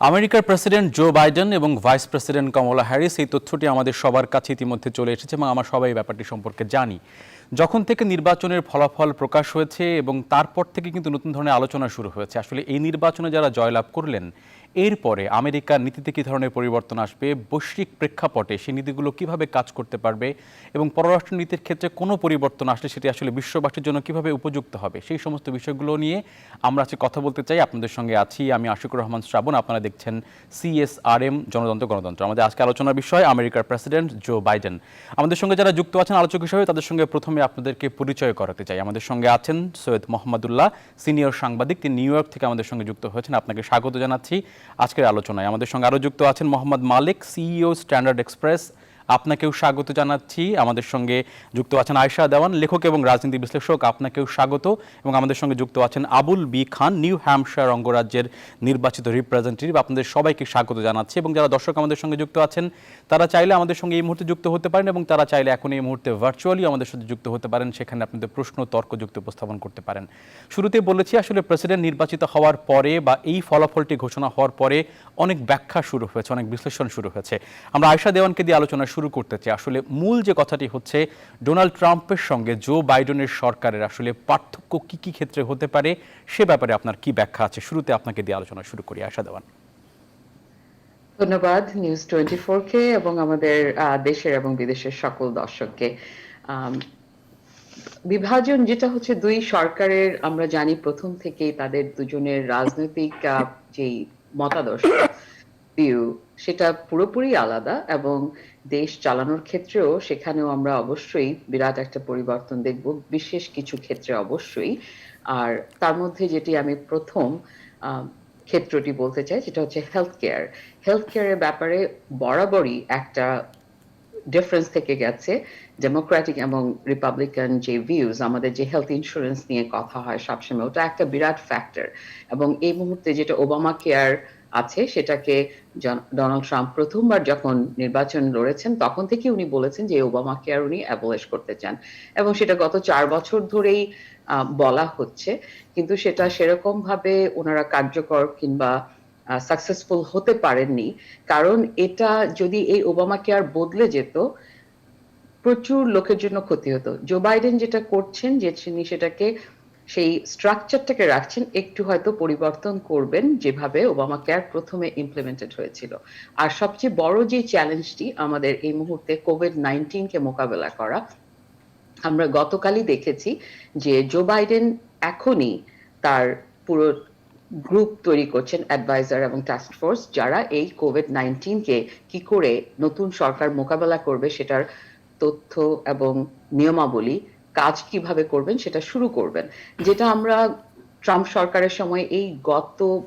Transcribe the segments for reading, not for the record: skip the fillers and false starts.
আমেরিকার president Joe Biden এবং vice president কমলা Harris এই তথ্যটি আমাদের সবার কাছে ইতিমধ্যে চলে এসেছে এবং আমরা সবাই ব্যাপারটি সম্পর্কে জানি। যখন থেকে নির্বাচনের ফলাফল প্রকাশ হয়েছে এবং তারপর থেকে কিন্তু নতুন ধরনের আলোচনা শুরু হয়েছে। আসলে এই নির্বাচনে যারা জয়লাভ করলেন, এরপরে আমেরিকার নীতিতে কী ধরনের পরিবর্তন আসবে, বৈশ্বিক প্রেক্ষাপটে সেই নীতিগুলো কীভাবে কাজ করতে পারবে এবং পররাষ্ট্র নীতির ক্ষেত্রে কোনো পরিবর্তন আসলে সেটি আসলে বিশ্ববাসীর জন্য কীভাবে উপযুক্ত হবে, সেই সমস্ত বিষয়গুলো নিয়ে আমরা আজকে কথা বলতে চাই। আপনাদের সঙ্গে আছি আমি আশিকুর রহমান শ্রাবণ, আপনারা দেখছেন CSRM জনতন্ত্র গণতন্ত্র। আমাদের আজকে আলোচনার বিষয় আমেরিকার প্রেসিডেন্ট জো বাইডেন। আমাদের সঙ্গে যারা যুক্ত আছেন আলোচক হিসেবে, তাদের সঙ্গে প্রথমে আপনাদেরকে পরিচয় করাতে চাই। আমাদের সঙ্গে আছেন সৈয়দ মোহাম্মদুল্লাহ, সিনিয়র সাংবাদিক, তিনি নিউ ইয়র্ক থেকে আমাদের সঙ্গে যুক্ত হয়েছেন। আপনাকে স্বাগত জানাচ্ছি আজকের আলোচনায়। আমাদের সঙ্গে আরও যুক্ত আছেন মোহাম্মদ মালিক, CEO স্ট্যান্ডার্ড এক্সপ্রেস, আপনাকেও স্বাগত জানাচ্ছি। আমাদের সঙ্গে যুক্ত আছেন আয়েশা দেওয়ান, লেখক এবং রাজনীতি বিশ্লেষক, আপনাকেও স্বাগত। এবং আমাদের সঙ্গে যুক্ত আছেন আবুল বি খান, নিউ হ্যাম্পশায়ার অঙ্গরাজ্যের নির্বাচিত রিপ্রেজেন্টেটিভ, আপনাদের সবাইকে স্বাগত জানাচ্ছি। এবং যারা দর্শক আমাদের সঙ্গে যুক্ত আছেন, তারা চাইলে আমাদের সঙ্গে এই মুহূর্তে যুক্ত হতে পারেন এবং তারা চাইলে এখন এই মুহূর্তে ভার্চুয়ালি আমাদের সাথে যুক্ত হতে পারেন, সেখানে আপনাদের প্রশ্ন তর্কযুক্ত উপস্থাপন করতে পারেন। শুরুতে বলেছি, আসলে প্রেসিডেন্ট নির্বাচিত হওয়ার পরে বা এই ফলাফলটি ঘোষণা হওয়ার পরে অনেক ব্যাখ্যা শুরু হয়েছে, অনেক বিশ্লেষণ শুরু হয়েছে। আমরা আয়েশা দেওয়ানকে দিয়ে আলোচনা শুরু করতে চাই। আসলে মূল যে কথাটি হচ্ছে, ডোনাল্ড ট্রাম্পের সঙ্গে জো বাইডেনের সরকারের আসলে পার্থক্য কি কি ক্ষেত্রে হতে পারে, সে ব্যাপারে আপনার কি ব্যাখ্যা আছে? শুরুতে আপনাকে দিয়ে আলোচনা শুরু করি, আয়েশা দেওয়ান। ধন্যবাদ নিউজ 24 কে এবং আমাদের দেশের এবং বিদেশের সকল দর্শককে। বিভাজন যেটা হচ্ছে দুই সরকারের, আমরা জানি প্রথম থেকেই তাদের দুজনের রাজনৈতিক যেই মতাদর্শ ভিউ, সেটা পুরোপুরি আলাদা এবং দেশ চালানোর ক্ষেত্রেও সেখানেও আমরা অবশ্যই বিরাট একটা পরিবর্তন দেখব, বিশেষ কিছু ক্ষেত্রে অবশ্যই। আর তার মধ্যে যেটি আমি প্রথম ক্ষেত্রটি বলতে চাই, যেটা হচ্ছে হেলথ কেয়ারের ব্যাপারে বরাবরই একটা ডিফারেন্স থেকে গেছে। ডেমোক্রেটিক এবং রিপাবলিকান যে ভিউজ, আমাদের যে হেলথ ইন্স্যুরেন্স নিয়ে কথা হয় সবসময়, ওটা একটা বিরাট ফ্যাক্টর। এবং এই মুহূর্তে যেটা ওবামা কেয়ার আছে, সেটাকে ডোনাল্ড ট্রাম্প প্রথমবার যখন নির্বাচন লড়েছেন তখন থেকে উনি বলেছেন যে ওবামা কেয়ার উনি অ্যাবলিশ করতে চান, এবং সেটা গত 4 বছর ধরেই বলা হচ্ছে। কিন্তু সেটা সেরকম ভাবে ওনারা কার্যকর কিংবা সাকসেসফুল হতে পারেননি, কারণ এটা যদি এই ওবামা কেয়ার বদলে যেত, প্রচুর লোকের জন্য ক্ষতি হতো। জো বাইডেন যেটা করছেন, যে তিনি সেটাকে সেই স্ট্রাকচারটাকে রাখছেন, একটু হয়তো পরিবর্তন করবেন যেভাবে ওবামা কেয়ার প্রথমে ইমপ্লিমেন্টেড হয়েছিল। আর সবচেয়ে বড় যে চ্যালেঞ্জটি আমাদের এই মুহূর্তে কোভিড-19 কে মোকাবেলা করা, আমরা গতকালই দেখেছি যে জো বাইডেন এখনই তার পুরো গ্রুপ তৈরি করছেন, অ্যাডভাইজার এবং টাস্ক ফোর্স, যারা এই কোভিড-19 কে কি করে নতুন সরকার মোকাবেলা করবে সেটার তথ্য এবং নিয়মাবলী, কাজ কিভাবে করবেন সেটা শুরু করবেন। যেটা আমরা ট্রাম্প সরকারের সময় এই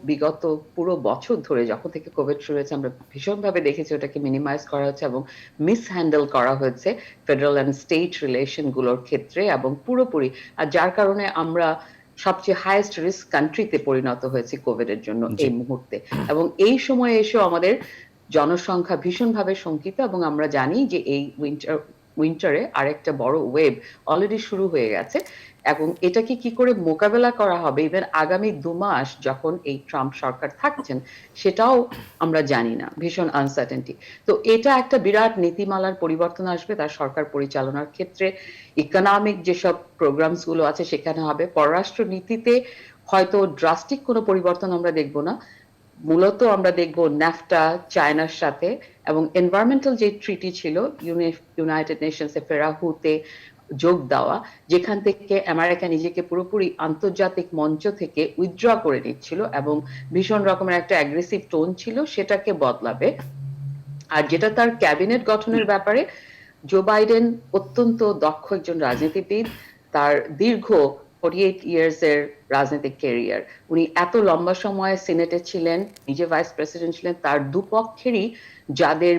বিগত পুরো বছর ধরে যখন থেকে কোভিড শুরু হয়েছে, আমরা ভীষণভাবে দেখেছি ওটাকে মিনিমাইজ করা হচ্ছে এবং মিসহ্যান্ডেল করা হয়েছে ফেডারেল অ্যান্ড স্টেট রিলেশন গুলোর ক্ষেত্রে, এবং পুরোপুরি, আর যার কারণে আমরা সবচেয়ে হাইয়েস্ট রিস্ক কান্ট্রিতে পরিণত হয়েছে কোভিড এর জন্য এই মুহূর্তে। এবং এই সময়ে এসেও আমাদের জনসংখ্যা ভীষণভাবে শঙ্কিত, এবং আমরা জানি যে এই উইন্টারে আরেকটা বড় ওয়েভ অলরেডি শুরু হয়ে গেছে, এবং এটাকে কি করে মোকাবেলা করা হবে ইভেন আগামী 2 মাস যখন এই ট্রাম্প সরকার থাকছেন, সেটাও আমরা জানি না, ভীষণ আনসার্টেনটি। তো এটা একটা বিরাট নীতিমালার পরিবর্তন আসবে তার সরকার পরিচালনার ক্ষেত্রে। ইকোনমিক যেসব প্রোগ্রামস গুলো আছে সেখানে হবে। পররাষ্ট্র নীতিতে হয়তো ড্রাস্টিক কোনো পরিবর্তন আমরা দেখব না, মূলত আমরা দেখব ন্যাফটা চায়নার সাথে, এবং এনভায়রনমেন্টাল যে ট্রিটি ছিল ইউনাইটেড নেশনসে ফেরাহুতে যোগ দেওয়া, যেখান থেকে আমেরিকা নিজেকে পুরোপুরি আন্তর্জাতিক মঞ্চ থেকে উইথড্র করে নিচ্ছিল এবং ভীষণ রকমের একটা অ্যাগ্রেসিভ টোন ছিল, সেটাকে বদলাবে। আর যেটা তার ক্যাবিনেট গঠনের ব্যাপারে, জো বাইডেন অত্যন্ত দক্ষ একজন রাজনীতিবিদ, তার দীর্ঘ 48 ইয়ার্স এর রাজনৈতিক ক্যারিয়ার, উনি এত লম্বা সময় সিনেটে ছিলেন, নিজে ভাইস প্রেসিডেন্ট ছিলেন, তার দুপক্ষেরই যাদের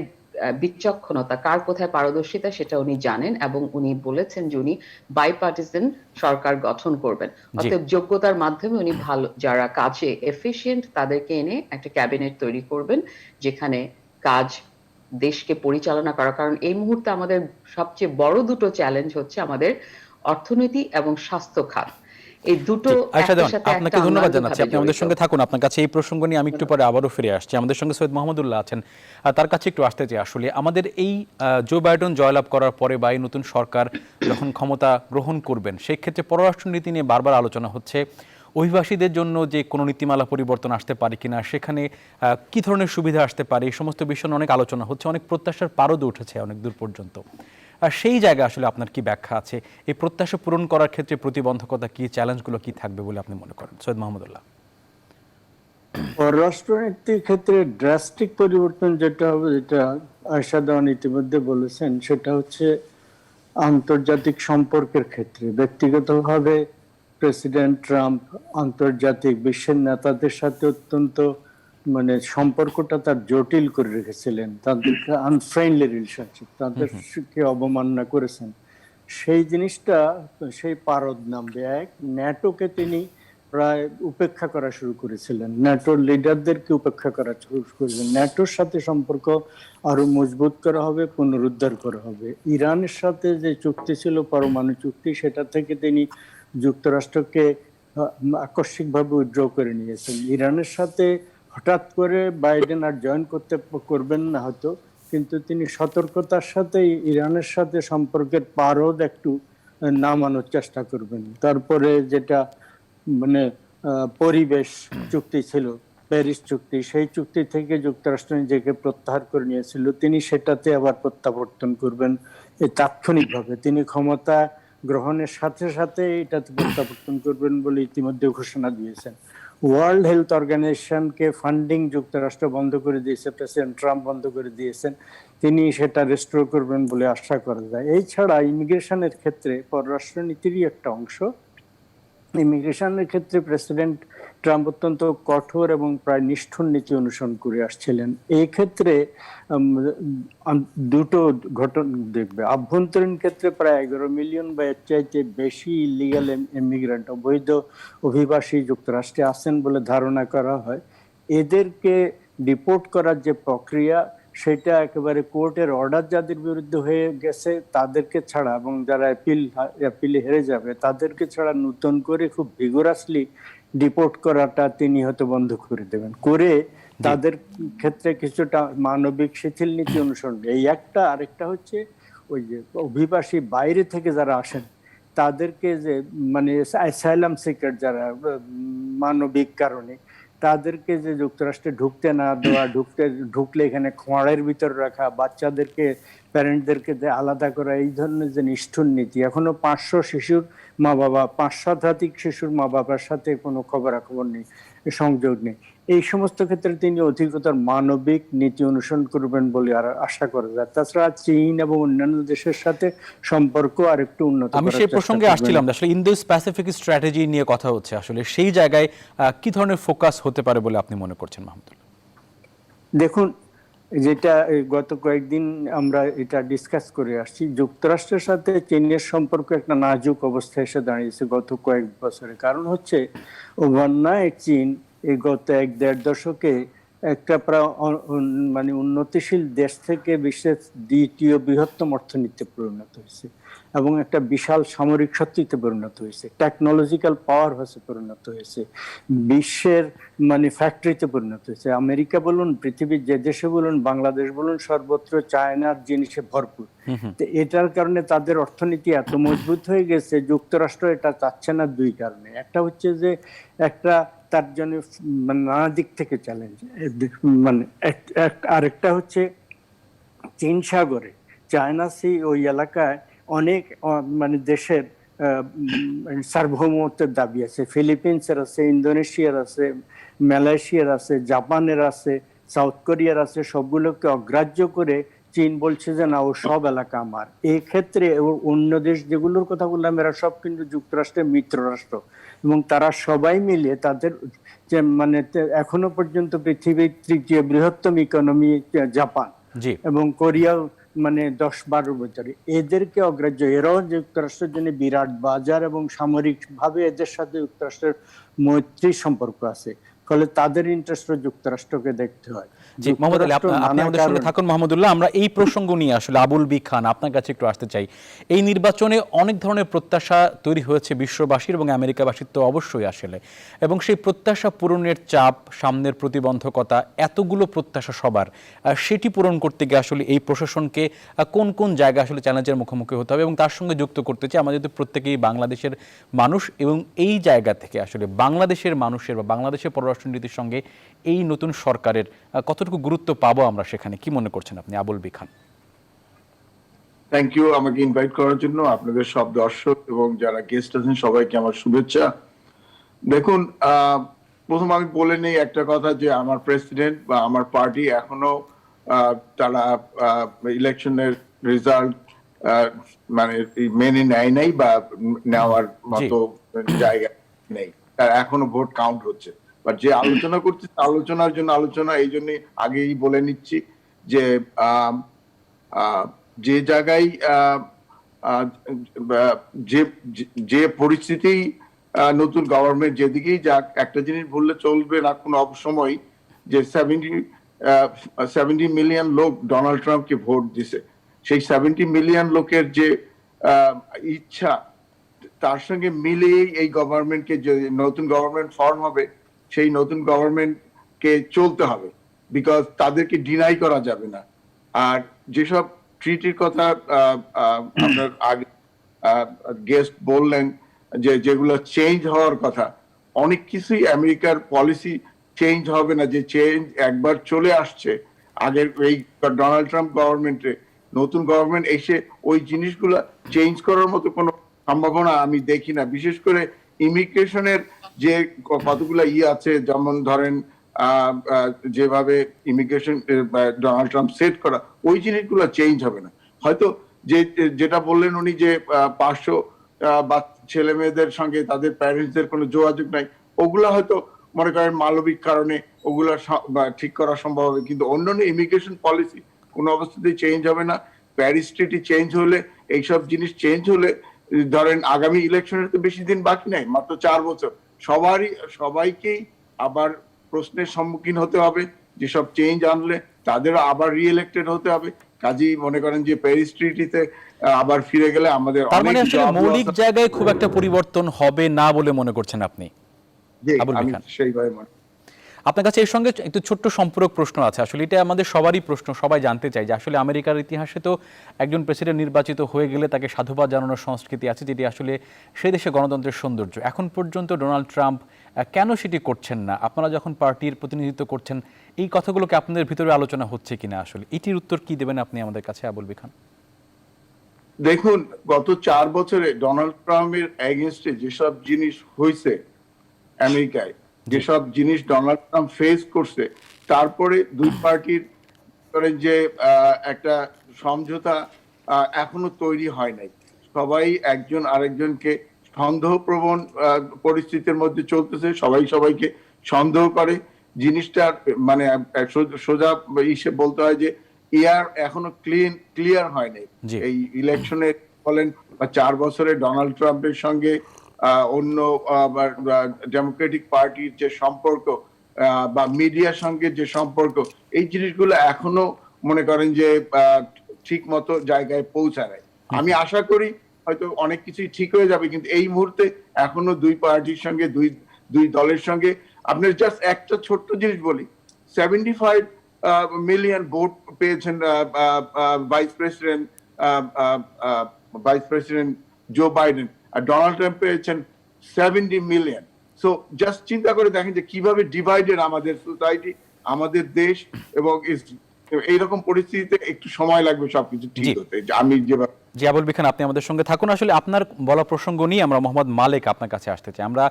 বিচক্ষণতা, কার কোথায় পারদর্শিতা, সেটা উনি জানেন, এবং উনি বলেছেন যে উনি বাইপার্টিসান সরকার গঠন করবেন। অতএব যোগ্যতার মাধ্যমে উনি ভালো, যারা কাজে এফিশিয়েন্ট তাদেরকে এনে একটা ক্যাবিনেট তৈরি করবেন, যেখানে কাজ দেশকে পরিচালনা করা। কারণ এই মুহূর্তে আমাদের সবচেয়ে বড় দুটো চ্যালেঞ্জ হচ্ছে আমাদের অর্থনীতি এবং স্বাস্থ্য খাত। এই দুটো আয়েশা একটার দেওয়ান, সাথে একটা আপনাকে ধন্যবাদ জানাচ্ছি, অঙ্গাঙ্গিভাবে আপনি আমাদের জড়িত। সঙ্গে থাকুন। আপনার কাছে এই প্রসঙ্গ নিয়ে আমি একটু পরে আবারও ফিরে আসছি। আমাদের সঙ্গে সৈয়দ মোহাম্মদুল্লাহ আছেন, তার কাছে একটু আসতে চাই। আসলে আমাদের এই জো বাইডেন জয়লাভ করার পরে বা এই নতুন সরকার যখন ক্ষমতা গ্রহণ করবেন, সেই ক্ষেত্রে পররাষ্ট্রনীতি নিয়ে বারবার আলোচনা হচ্ছে। অভিবাসীদের জন্য যে কোনো নীতিমালা পরিবর্তন আসতে পারে কিনা, সেখানে কি ধরনের সুবিধা আসতে পারে, এই সমস্ত বিষয় নিয়ে অনেক আলোচনা হচ্ছে, অনেক প্রত্যাশার পারদ উঠেছে অনেক দূর পর্যন্ত। আর সেই জায়গায় আসলে আপনার কি ব্যাখ্যা আছে? এই প্রত্যাশা পূরণ করার ক্ষেত্রে প্রতিবন্ধকতা কি, চ্যালেঞ্জগুলো কি থাকবে বলে আপনি মনে করেন, সৈয়দ মাহমুদুল্লাহ? পররাষ্ট্রনীতির ক্ষেত্রে ড্রাস্টিক পরিবর্তন যেটা হবে, যেটা আয়েশা দেওয়ান ইতিমধ্যে বলেছেন, সেটা হচ্ছে আন্তর্জাতিক সম্পর্কের ক্ষেত্রে। ব্যক্তিগতভাবে প্রেসিডেন্ট ট্রাম্প আন্তর্জাতিক বিশ্বের নেতাদের সাথে অত্যন্ত সম্পর্কটা তার জটিল করে রেখেছিলেন, তাদেরকে আনফ্রেন্ডলি রিলেশনশিপ, তাদেরকে অবমাননা করেছেন। সেই জিনিসটা, সেই পারদ নামবে। এক, ন্যাটোকে তিনি প্রায় উপেক্ষা করা শুরু করেছিলেন, ন্যাটোর লিডারদেরকে উপেক্ষা করা শুরু করেছিলেন। ন্যাটোর সাথে সম্পর্ক আরো মজবুত করা হবে, পুনরুদ্ধার করা হবে। ইরানের সাথে যে চুক্তি ছিল, পরমাণু চুক্তি, সেটা থেকে তিনি যুক্তরাষ্ট্রকে আকস্মিকভাবে উইথড্র করে নিয়েছেন। ইরানের সাথে হঠাৎ করে বাইডেন আর জয়েন করবেন না হয়তো, কিন্তু তিনি সতর্কতার সাথে ইরানের সাথে সম্পর্কের পারদ একটু নামানোর চেষ্টা করবেন। তারপরে যেটা পরিবেশ চুক্তি ছিল, প্যারিস চুক্তি, সেই চুক্তি থেকে যুক্তরাষ্ট্র নিজেকে প্রত্যাহার করে নিয়েছিল, তিনি সেটাতে আবার প্রত্যাবর্তন করবেন তাৎক্ষণিকভাবে। তিনি ক্ষমতা গ্রহণের সাথে সাথে এটাতে প্রত্যাবর্তন করবেন বলে ইতিমধ্যে ঘোষণা দিয়েছেন। ওয়ার্ল্ড হেলথ অর্গানাইজেশনকে ফান্ডিং যুক্তরাষ্ট্র বন্ধ করে দিয়েছে, প্রেসিডেন্ট ট্রাম্প বন্ধ করে দিয়েছেন, তিনি সেটা রেস্টোর করবেন বলে আশা করা যায়। এছাড়া ইমিগ্রেশনের ক্ষেত্রে পররাষ্ট্রনীতিরই একটা অংশ। ইমিগ্রেশনের ক্ষেত্রে প্রেসিডেন্ট ট্রাম্প অত্যন্ত কঠোর এবং প্রায় নিষ্ঠুর নীতি অনুসরণ করে আসছিলেন। এই ক্ষেত্রে দুটো ঘটনা দেখবে। আভ্যন্তরীণ ক্ষেত্রে প্রায় 11 মিলিয়ন বা এর চাইতে বেশি ইলিগাল ইমিগ্রেন্ট, অবৈধ অভিবাসী যুক্তরাষ্ট্রে আছেন বলে ধারণা করা হয়। এদেরকে ডিপোর্ট করার যে প্রক্রিয়া, সেটা একেবারে কোর্টের অর্ডার যাদের বিরুদ্ধে হয়ে গেছে তাদেরকে ছাড়া, এবং যারা অ্যাপিলে হেরে যাবে তাদেরকে ছাড়া নতুন করে খুব ভিগোরাসলি ডিপোর্ট করাটা তিনি হয়তো বন্ধ করে দেবেন, করে তাদের ক্ষেত্রে কিছুটা মানবিক শিথিল নীতি অনুসরণ। এই একটা। আরেকটা হচ্ছে ওই যে অভিবাসী বাইরে থেকে যারা আসেন তাদেরকে যে অ্যাসাইলাম সিকার, যারা মানবিক কারণে, তাদেরকে যে যুক্তরাষ্ট্রে ঢুকতে না দেওয়া, ঢুকলে এখানে খোঁড়ের ভিতর রাখা, বাচ্চাদেরকে প্যারেন্টদেরকে আলাদা করা, এই ধরনের যে নিষ্ঠুর নীতি। এখনো 500 শিশুর মা বাবা, 5 শতাধিক শিশুর মা বাবার সাথে কোনো খবরাখবর নেই, সংযোগ নেই। এই সমস্ত ক্ষেত্রে তিনি অধিকতর মানবিক নীতি অনুসরণ করবেন বলে আর আশা করা যায়। তাছাড়া চীন এবং অন্যান্য দেশের সাথে সম্পর্ক আর একটু উন্নত করার আমি সেই প্রসঙ্গে আসছিলাম, আসলে ইন্দো প্যাসিফিক স্ট্র্যাটেজি নিয়ে কথা হচ্ছে। আসলে সেই জায়গায় কি ধরনের ফোকাস হতে পারে বলে আপনি মনে করছেন মাহমুদুল্লাহ? দেখুন, যেটা গত কয়েকদিন আমরা এটা ডিসকাস করে আসছি, যুক্তরাষ্ট্রের সাথে চীনের সম্পর্ক একটা নাজুক অবস্থায় এসে দাঁড়িয়েছে গত কয়েক বছরে। কারণ হচ্ছে ওভারনাইট চীন এই গত 1-1.5 দশকে একটা প্রায় উন্নতিশীল দেশ থেকে বিশ্বের দ্বিতীয় বৃহত্তম অর্থনীতিতে পরিণত হয়েছে, এবং একটা বিশাল সামরিক শক্তিতে পরিণত হয়েছে, টেকনোলজিক্যাল পাওয়ার হাউসে পরিণত হয়েছে, বিশ্বের ফ্যাক্টরিতে পরিণত হয়েছে। আমেরিকা বলুন, পৃথিবীর যে দেশে বলুন, বাংলাদেশ বলুন, সর্বত্র চায়নার জিনিসে ভরপুর। তো এটার কারণে তাদের অর্থনীতি এত মজবুত হয়ে গেছে। যুক্তরাষ্ট্র এটা চাচ্ছে না 2 কারণে। একটা হচ্ছে যে একটা তার জন্য নানা দিক থেকে চ্যালেঞ্জ, আরেকটা হচ্ছে চীন সাগরে, চায়না সি, ওই এলাকায় অনেক দেশের সার্বভৌমত্বের দাবি আছে। ফিলিপিন্সের আছে, ইন্দোনেশিয়ার আছে, মালয়েশিয়ার আছে, জাপানের আছে, সাউথ কোরিয়ার আছে। সবগুলোকে অগ্রাহ্য করে চীন বলছে যে না, ও সব এলাকা আমার। এই ক্ষেত্রে অন্য দেশ যেগুলোর কথা বললাম, এরা সব কিন্তু যুক্তরাষ্ট্রের মিত্র রাষ্ট্র, এবং তারা সবাই মিলে তাদের যে এখনো পর্যন্ত পৃথিবীর 3য় বৃহত্তম ইকোনমি জাপান এবং কোরিয়া 10-12 বছরে, এদেরকে অগ্রাহ্য। এরাও যুক্তরাষ্ট্রের জন্য বিরাট বাজার, এবং সামরিক ভাবে এদের সাথে যুক্তরাষ্ট্রের মৈত্রী সম্পর্ক আছে, ফলে তাদের ইন্টারেস্ট যুক্তরাষ্ট্রকে দেখতে হয়। জি মোহাম্মদ আলী, আপনি নানা আমাদের সঙ্গে কারণে থাকুন মোহাম্মদুল্লাহ। আমরা এই প্রসঙ্গ নিয়ে আসলে আবুল বি খান আপনার কাছে একটু আসতে চাই। এই নির্বাচনে অনেক ধরনের প্রত্যাশা তৈরি হয়েছে বিশ্ববাসীর এবং আমেরিকাবাসীর তো অবশ্যই আসলে, এবং সেই প্রত্যাশা পূরণের চাপ, সামনের প্রতিবন্ধকতা, এতগুলো প্রত্যাশা সবার, সেটি পূরণ করতে গিয়ে আসলে এই প্রশাসনকে কোন কোন জায়গায় আসলে চ্যালেঞ্জের মুখোমুখি হতে হবে। এবং তার সঙ্গে যুক্ত করতে চাই, আমাদের তো প্রত্যেকেই বাংলাদেশের মানুষ, এবং এই জায়গা থেকে আসলে বাংলাদেশের মানুষের বা বাংলাদেশের পররাষ্ট্রনীতির সঙ্গে এই নতুন সরকারের কতটুকু গুরুত্ব পাবো আমরা সেখানে, কি মনে করছেন আপনি Abul B Khan? Thank you আমাকে ইনভাইট করার জন্য। আপনাদের সব দর্শক এবং যারা গেস্ট আছেন সবাইকে আমার শুভেচ্ছা। দেখুন, প্রথম আমি বলে নেই একটা কথা, যে আমার প্রেসিডেন্ট বা আমার পার্টি এখনো তারা ইলেকশনের রেজাল্ট মানে মেনে নেয় নাই বা নেওয়ার মতো জায়গা নেই, তার এখনো ভোট কাউন্ট হচ্ছে। বাট যে আলোচনা করছে আলোচনার জন্য আলোচনা, এই জন্য আগেই বলে নিচ্ছি যে যে জায়গায় যে পরিস্থিতি নতুন গভর্নমেন্ট যেদিকেই যাক, একটা জিনিস বললে চলবে না কোনো সময়, যে 70 মিলিয়ন লোক ডোনাল্ড ট্রাম্পকে ভোট দিছে। সেই 70 মিলিয়ন লোকের যে ইচ্ছা, তার সঙ্গে মিলিয়ে এই গভর্নমেন্টকে, যে নতুন গভর্নমেন্ট ফর্ম হবে, সেই নতুন গভর্নমেন্টকে চলতে হবে, বিকজ তাদেরকে ডিনাই করা যাবে না। আর যেসব ট্রিটির কথা আপনার আগে গেস্ট বললেন, যে যেগুলো চেঞ্জ হওয়ার কথা, অনেক কিছুই আমেরিকার পলিসি চেঞ্জ হবে না, যে চেঞ্জ একবার চলে আসছে আগের এই ডোনাল্ড ট্রাম্প গভর্নমেন্টে। নতুন গভর্নমেন্ট এসে ওই জিনিসগুলো চেঞ্জ করার মতো কোনো সম্ভাবনা আমি দেখি না। বিশেষ করে ইমিগ্রেশনের যে কতগুলো আছে, যেমন ধরেন যেভাবে ইমিগ্রেশন ডোনাল্ড ট্রাম্প সেট করা, ওই জিনিসগুলো চেঞ্জ হবে না। হয়তো যেটা বললেন উনি, যে 500 বা ছেলে মেয়েদের সঙ্গে তাদের প্যারেন্টসদের কোনো যোগাযোগ নাই, ওগুলা হয়তো মনে করেন মানবিক কারণে ওগুলা ঠিক করা সম্ভব হবে, কিন্তু অন্যান্য ইমিগ্রেশন পলিসি কোনো অবস্থাতেই চেঞ্জ হবে না। প্যারিস ট্রিটি চেঞ্জ হলে, এইসব জিনিস চেঞ্জ হলে, ধরেন আগামী ইলেকশনের তো বেশি দিন বাকি নাই, মাত্র 4 বছর, সবাইকেই আবার প্রশ্নের সম্মুখীন হতে হবে। যেসব চেঞ্জ আনলে তাদেরও আবার রিইলেক্টেড হতে হবে। কাজেই মনে করেন যে প্যারিস ট্রিটিতে আবার ফিরে গেলে আমাদের তার মানে অনেক আসলে মৌলিক জায়গায় খুব একটা পরিবর্তন হবে না বলে মনে করছেন আপনি আবুল বি খান? সেইভাবে মনে। আপনার কাছে এর সঙ্গে একটু ছোট্ট সম্পূরক প্রশ্ন আছে, আসলে এটা আমাদের সবারই প্রশ্ন, সবাই জানতে চাই যে আসলে আমেরিকার ইতিহাসে তো একজন প্রেসিডেন্ট নির্বাচিত হয়ে গেলে তাকে সাধুবাদ জানানোর সংস্কৃতি আছে, যেটি আসলে সে দেশে গণতন্ত্রের সৌন্দর্য। এখন পর্যন্ত ডোনাল্ড ট্রাম্প কেন সেটি করছেন না? আপনারা যখন পার্টির প্রতিনিধিত্ব করছেন, এই কথাগুলোকে আপনাদের ভিতরে আলোচনা হচ্ছে কিনা, আসলে এটির উত্তর কি দেবেন আপনি আমাদের কাছে আবুল বি খান? দেখুন, গত 4 বছরে ডোনাল্ড ট্রাম্পের এগেইনস্টে যেসব জিনিস হয়েছে আমেরিকায়, যেসব জিনিস ডোনাল্ড ট্রাম্প ফেস করছে, তারপরে দুই পার্টির যে একটা সমঝোতা এখনো তৈরি হয় নাই। সবাই একজন আরেকজনকে সন্দেহপ্রবণ পরিস্থিতির মধ্যে চলতেছে, সবাই সবাইকে সন্দেহ করে। জিনিসটা মানে সোজা ইসে বলতে হয় যে এয়ার এখনো ক্লিয়ার হয় নাই। এই ইলেকশনে বলেন বা 4 বছরে ডোনাল্ড ট্রাম্পের সঙ্গে অন্য ডেমোক্রেটিক পার্টির যে সম্পর্ক বা মিডিয়ার সঙ্গে যে সম্পর্ক, এই জিনিসগুলো এখনো মনে করেন যে ঠিক মতো জায়গায় পৌঁছায় নাই। আমি আশা করি হয়তো অনেক কিছুই ঠিক হয়ে যাবে, কিন্তু এই মুহূর্তে এখনো দুই পার্টির সঙ্গে, দুই দলের সঙ্গে, আপনার জাস্ট একটা ছোট্ট জিনিস বলি, 75 মিলিয়ন ভোট পেয়েছেন ভাইস প্রেসিডেন্ট জো বাইডেন, আর ডোনাল্ড ট্রাম্প পেয়েছেন 70 মিলিয়ন। সো জাস্ট চিন্তা করে দেখেন যে কিভাবে ডিভাইডেড আমাদের সোসাইটি, আমাদের দেশ, এবং এইরকম পরিস্থিতিতে একটু সময় লাগবে সবকিছু ঠিক হতে। আমি যেভাবে জি আবুল বি খান, আপনি আমাদের সঙ্গে থাকুন। আসলে আপনার বলা প্রসঙ্গ নিয়ে আমরা মোহাম্মদ মালেক আপনার কাছে আসতে চাই। আমরা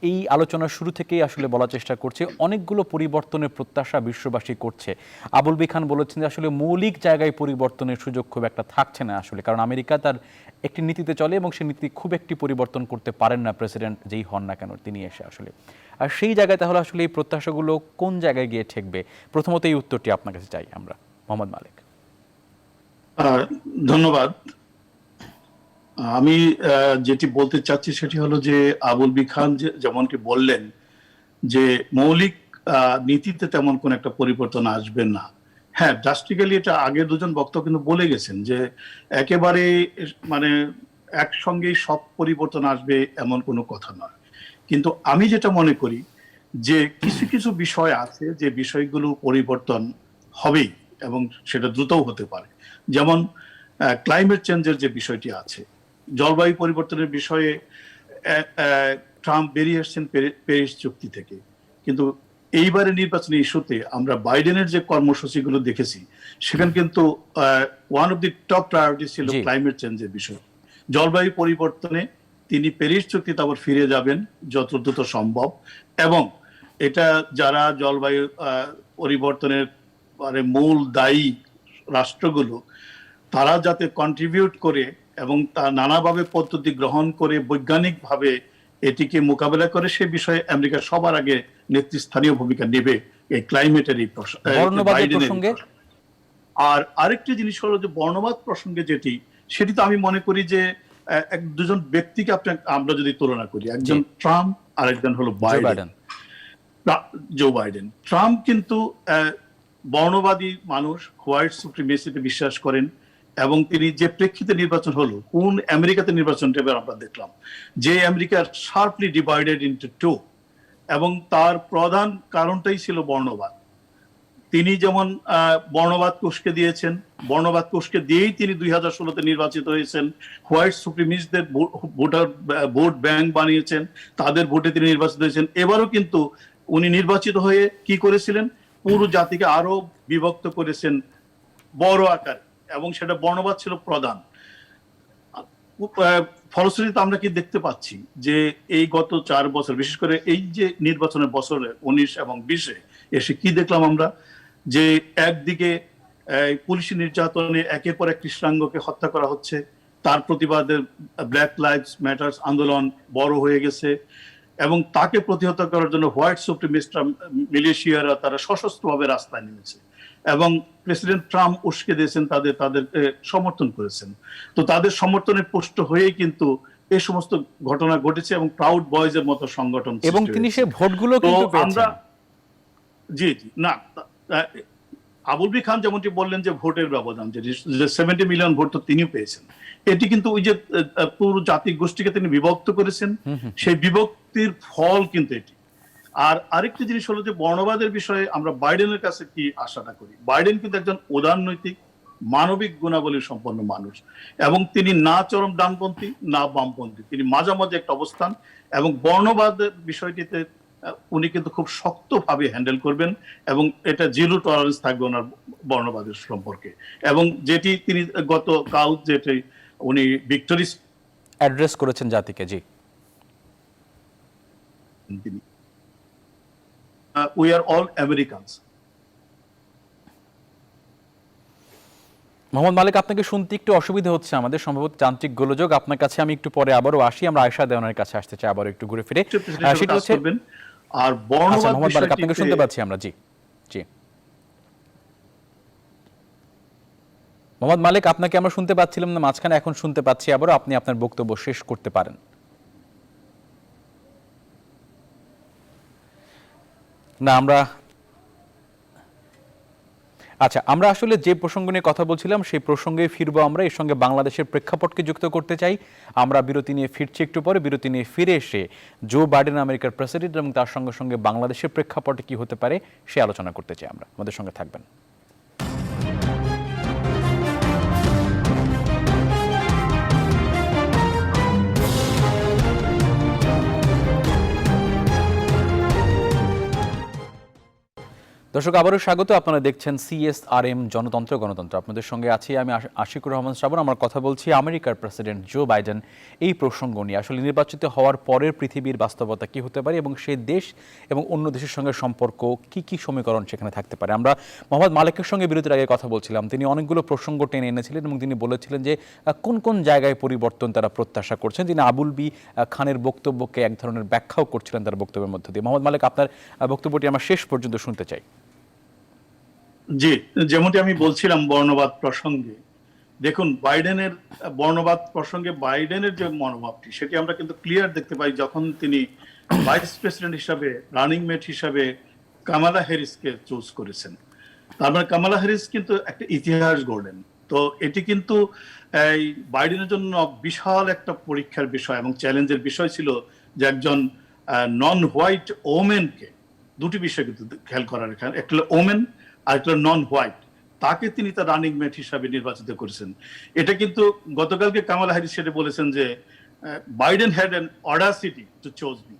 এই আলোচনার শুরু থেকেই আসলে বলার চেষ্টা করছি, অনেকগুলো পরিবর্তনের প্রত্যাশা বিশ্ববাসী করছে। আবুল বি খান বলেছেন যে আসলে মৌলিক জায়গায় পরিবর্তনের সুযোগ খুব একটা থাকছে না আসলে, কারণ আমেরিকা তার একটি নীতিতে চলে এবং সেই নীতি খুব একটি পরিবর্তন করতে পারেন না প্রেসিডেন্ট যেই হন না কেন তিনি এসে আসলে। আর সেই জায়গায় তাহলে আসলে এই প্রত্যাশাগুলো কোন জায়গায় গিয়ে ঠেকবে? প্রথমত এই উত্তরটি আপনার কাছে চাই আমরা, মোহাম্মদ মালেক। ধন্যবাদ। আমি যেটি বলতে চাচ্ছি সেটি হলো যে আবুল বি খান যেমনটি বললেন যে মৌলিক নীতিতে তেমন কোন একটা পরিবর্তন আসবে না। হ্যাঁ, ড্রাস্টিক্যালি এটা আগে দুজন বক্তা কিন্তু বলে গেছেন যে একেবারে মানে একসঙ্গেই সব পরিবর্তন আসবে এমন কোনো কথা নয়। কিন্তু আমি যেটা মনে করি যে কিছু কিছু বিষয় আছে যে বিষয়গুলো পরিবর্তন হবেই এবং সেটা দ্রুতও হতে পারে। যেমন ক্লাইমেট চেঞ্জের যে বিষয়টি আছে, জলবায়ু পরিবর্তনের বিষয়ে ট্রাম্প বেরিয়ে এসেছেন প্যারিস চুক্তি থেকে, কিন্তু এইবারে নির্বাচনী ইস্যুতে আমরা বাইডেনের যে কর্মসূচিগুলো দেখেছি সেখানে কিন্তু one of the top priority ছিল ক্লাইমেট চেঞ্জের বিষয়। জলবায়ু পরিবর্তনে তিনি প্যারিস চুক্তিতে আবার ফিরে যাবেন যত দ্রুত সম্ভব, এবং এটা যারা জলবায়ু পরিবর্তনের মানে মূল দায়ী রাষ্ট্রগুলো তারা যাতে কন্ট্রিবিউট করে এবং তা নানাভাবে পদ্ধতি গ্রহণ করে বৈজ্ঞানিকভাবে এটিকে মোকাবেলা করে সে বিষয়ে আমেরিকা সবার আগে নেতৃস্থানীয় ভূমিকা নেবে এই ক্লাইমেটের এই প্রসঙ্গে। আর আরেকটি জিনিস হলো যে বর্ণবাদ প্রসঙ্গে সেটি তো আমি মনে করি যে দুজন ব্যক্তিকে আমরা যদি তুলনা করি, একজন ট্রাম্প আর একজন হলো জো বাইডেন। ট্রাম্প কিন্তু বর্ণবাদী মানুষ, হোয়াইট সুপ্রিমেসিতে বিশ্বাস করেন, এবং তিনি যে প্রেক্ষিতে নির্বাচন হলো, কোন আমেরিকাতে নির্বাচনটা এবার আমরা দেখলাম যে America sharply divided into two, এবং তার প্রধান কারণটাই ছিল বর্ণবাদ। তিনি যেমন বর্ণবাদ উস্কে দিয়েছেন, বর্ণবাদ উস্কে দিয়েই তিনি 2016-তে নির্বাচিত হয়েছেন। হোয়াইট সুপ্রিমিস্টদের ভোট ব্যাংক বানিয়েছেন, তাদের ভোটে তিনি নির্বাচিত হয়েছেন। এবারও কিন্তু উনি নির্বাচিত হয়ে কি করেছিলেন, পুরো জাতিকে আরো বিভক্ত করেছেন বড় আকার, এবং সেটা বর্ণবাদ ছিল প্রধান। ফলশ্রুতিতে আমরা কি দেখতে পাচ্ছি যে এই গত 4 বছর, বিশেষ করে এই যে নির্বাচনের বছরে 19 এবং 20-এ এসে কি দেখলাম আমরা, যে একদিকে পুলিশি নির্যাতনে একের পর এক কৃষ্ণাঙ্গকে হত্যা করা হচ্ছে, তার প্রতিবাদে ব্ল্যাক লাইভস ম্যাটার্স আন্দোলন বড় হয়ে গেছে, এবং তাকে প্রতিহত করার জন্য হোয়াইট সুপ্রিমিস্ট মিলিশিয়ারা তারা সশস্ত্রভাবে রাস্তায় নেমেছে, এবং প্রেসিডেন্ট ট্রাম্প উস্কে দিয়েছেন, তাদেরকে সমর্থন করেছেন। তো তাদের সমর্থনে পুষ্ট হয়েই কিন্তু এই সমস্ত ঘটনা ঘটেছে, এবং প্রাউড বয়েজের মতো সংগঠন, এবং তিনি সেই ভোটগুলো কিন্তু পেয়েছেন। জি না, আবুল বি খান যেমনটি বললেন যে ভোটের ব্যবধান, যে 70 মিলিয়ন ভোট তো তিনিও পেয়েছেন, এটি কিন্তু ওই যে পুরো জাতি গোষ্ঠীকে তিনি বিভক্ত করেছেন, সেই বিভক্তির ফল কিন্তু এটি। আর আরেকটি জিনিস হলো যে বর্ণবাদের বিষয়ে আমরা বাইডেনের কাছে কি আশাটা করি। বাইডেন কিন্তু একজন উদারনৈতিক মানবিক গুণাবলীর সম্পন্ন মানুষ, এবং তিনি না চরম ডানপন্থী না বামপন্থী, তিনি মাঝামাঝি একটা অবস্থান, এবং বর্ণবাদের বিষয়টিতে উনি কিন্তু খুব শক্তভাবে হ্যান্ডেল করবেন, এবং এটা জিরো টলারেন্স থাকবে ওনার বর্ণবাদের সম্পর্কে। এবং যেটি তিনি গতকাল যেটি উনি ভিক্টোরি অ্যাড্রেস করেছেন জাতিকে, জি, তিনি we are all Americans. Mohammad Malik, আপনাকে শুনতে একটু অসুবিধা হচ্ছে আমাদের, সম্ভবত যান্ত্রিক গোলযোগ। আপনার কাছে আমি একটু পরে আবারও আসি, আমরা আয়েশা দেওয়ানের কাছে আসতে চাই আবারও একটু ঘুরে ফিরে। সেটা হচ্ছে আর বর্ণবাদ, মোহাম্মদ মালিক আপনাকে শুনতে পাচ্ছি আমরা, জি জি মোহাম্মদ মালিক, আপনাকে আমরা শুনতে পাচ্ছিলাম না মাঝখানে, এখন শুনতে পাচ্ছি আবারও, আপনি আপনার বক্তব্য শেষ করতে পারেন। না আমরা আসলে যে প্রসঙ্গ নিয়ে কথা বলছিলাম সেই প্রসঙ্গে ফিরবো আমরা। এর সঙ্গে বাংলাদেশের প্রেক্ষাপটকে যুক্ত করতে চাই। আমরা বিরতি নিয়ে ফিরছি একটু পরে। বিরতি নিয়ে ফিরে এসে জো বাইডেন আমেরিকার প্রেসিডেন্ট এবং তার সঙ্গে সঙ্গে বাংলাদেশের প্রেক্ষাপটে কি হতে পারে সে আলোচনা করতে চাই আমরা। আমাদের সঙ্গে থাকবেন। দর্শক, আবারও স্বাগত। আপনারা দেখছেন CSRM জনতন্ত্র গণতন্ত্র। আপনাদের সঙ্গে আছি আমি আশিকুর রহমান শ্রাবণ। আমরা কথা বলছি আমেরিকার প্রেসিডেন্ট জো বাইডেন এই প্রসঙ্গ নিয়ে। আসলে নির্বাচিত হওয়ার পরের পৃথিবীর বাস্তবতা কি হতে পারে এবং সেই দেশ এবং অন্য দেশের সঙ্গে সম্পর্ক কি সমীকরণ সেখানে থাকতে পারে। আমরা মোহাম্মদ মালিকের সঙ্গে বিরতির আগে কথা বলছিলাম। তিনি অনেকগুলো প্রসঙ্গ টেনে এনেছিলেন এবং তিনি বলেছিলেন যে কোন কোন জায়গায় পরিবর্তন তারা প্রত্যাশা করছেন। তিনি আবুল বি খানের বক্তব্যকে এক ধরনের ব্যাখ্যাও করছিলেন তার বক্তব্যের মধ্যে দিয়ে। মোহাম্মদ মালিক, আপনার বক্তব্যটি আমরা শেষ পর্যন্ত শুনতে চাই। জি, যেমনটি আমি বলছিলাম বর্ণবাদ প্রসঙ্গে, দেখুন বাইডেনের বর্ণবাদ প্রসঙ্গে বাইডেনের যে মনোভাবটি সেটি আমরা কিন্তু ক্লিয়ার দেখতে পাই যখন তিনি ভাইস প্রেসিডেন্ট হিসাবে, রানিং মেট হিসাবে কামালা হ্যারিসকে চুজ করেছেন। তার মানে কামালা হ্যারিস কিন্তু একটা ইতিহাস গড়লেন। তো এটি কিন্তু এই বাইডেনের জন্য বিশাল একটা পরীক্ষার বিষয় এবং চ্যালেঞ্জের বিষয় ছিল যে একজন নন হোয়াইট ওমেনকে, দুটি বিষয় কিন্তু খেয়াল করার এখানে, একটা হলো ওমেন আর একটা নন হোয়াইট, তাকে তিনি তার রানিং মেট হিসাবে নির্বাচিত করেছেন। এটা কিন্তু গতকালকে কামালা হ্যারিস সেটা বলেছেন যে Biden had an Audacity to choose me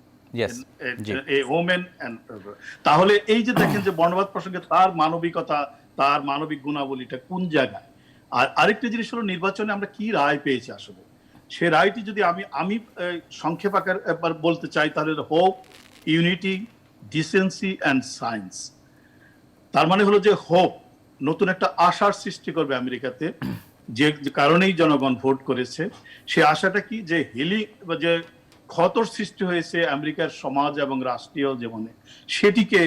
a women. তাহলে এই যে দেখেন যে বর্ণবাদ প্রসঙ্গে তার মানবিকতা, তার মানবিক গুণাবলীটা কোন জায়গায়। আর আরেকটা জিনিস হলো নির্বাচনে আমরা কি রায় পেয়েছি আসলে, সে রায়টি যদি আমি সংক্ষেপ আকার একবার বলতে চাই তাহলে hope, unity, decency and science. তার মানে হলো যে হোপ, নতুন একটা আশার সৃষ্টি করবে আমেরিকাতে, যে কারণেই জনগণ ভোট করেছে। সে আশাটা কি, যে হিলি বা যে ক্ষতর সৃষ্টি হয়েছে আমেরিকার সমাজ এবং রাষ্ট্রীয় জীবনে, সেটিকে,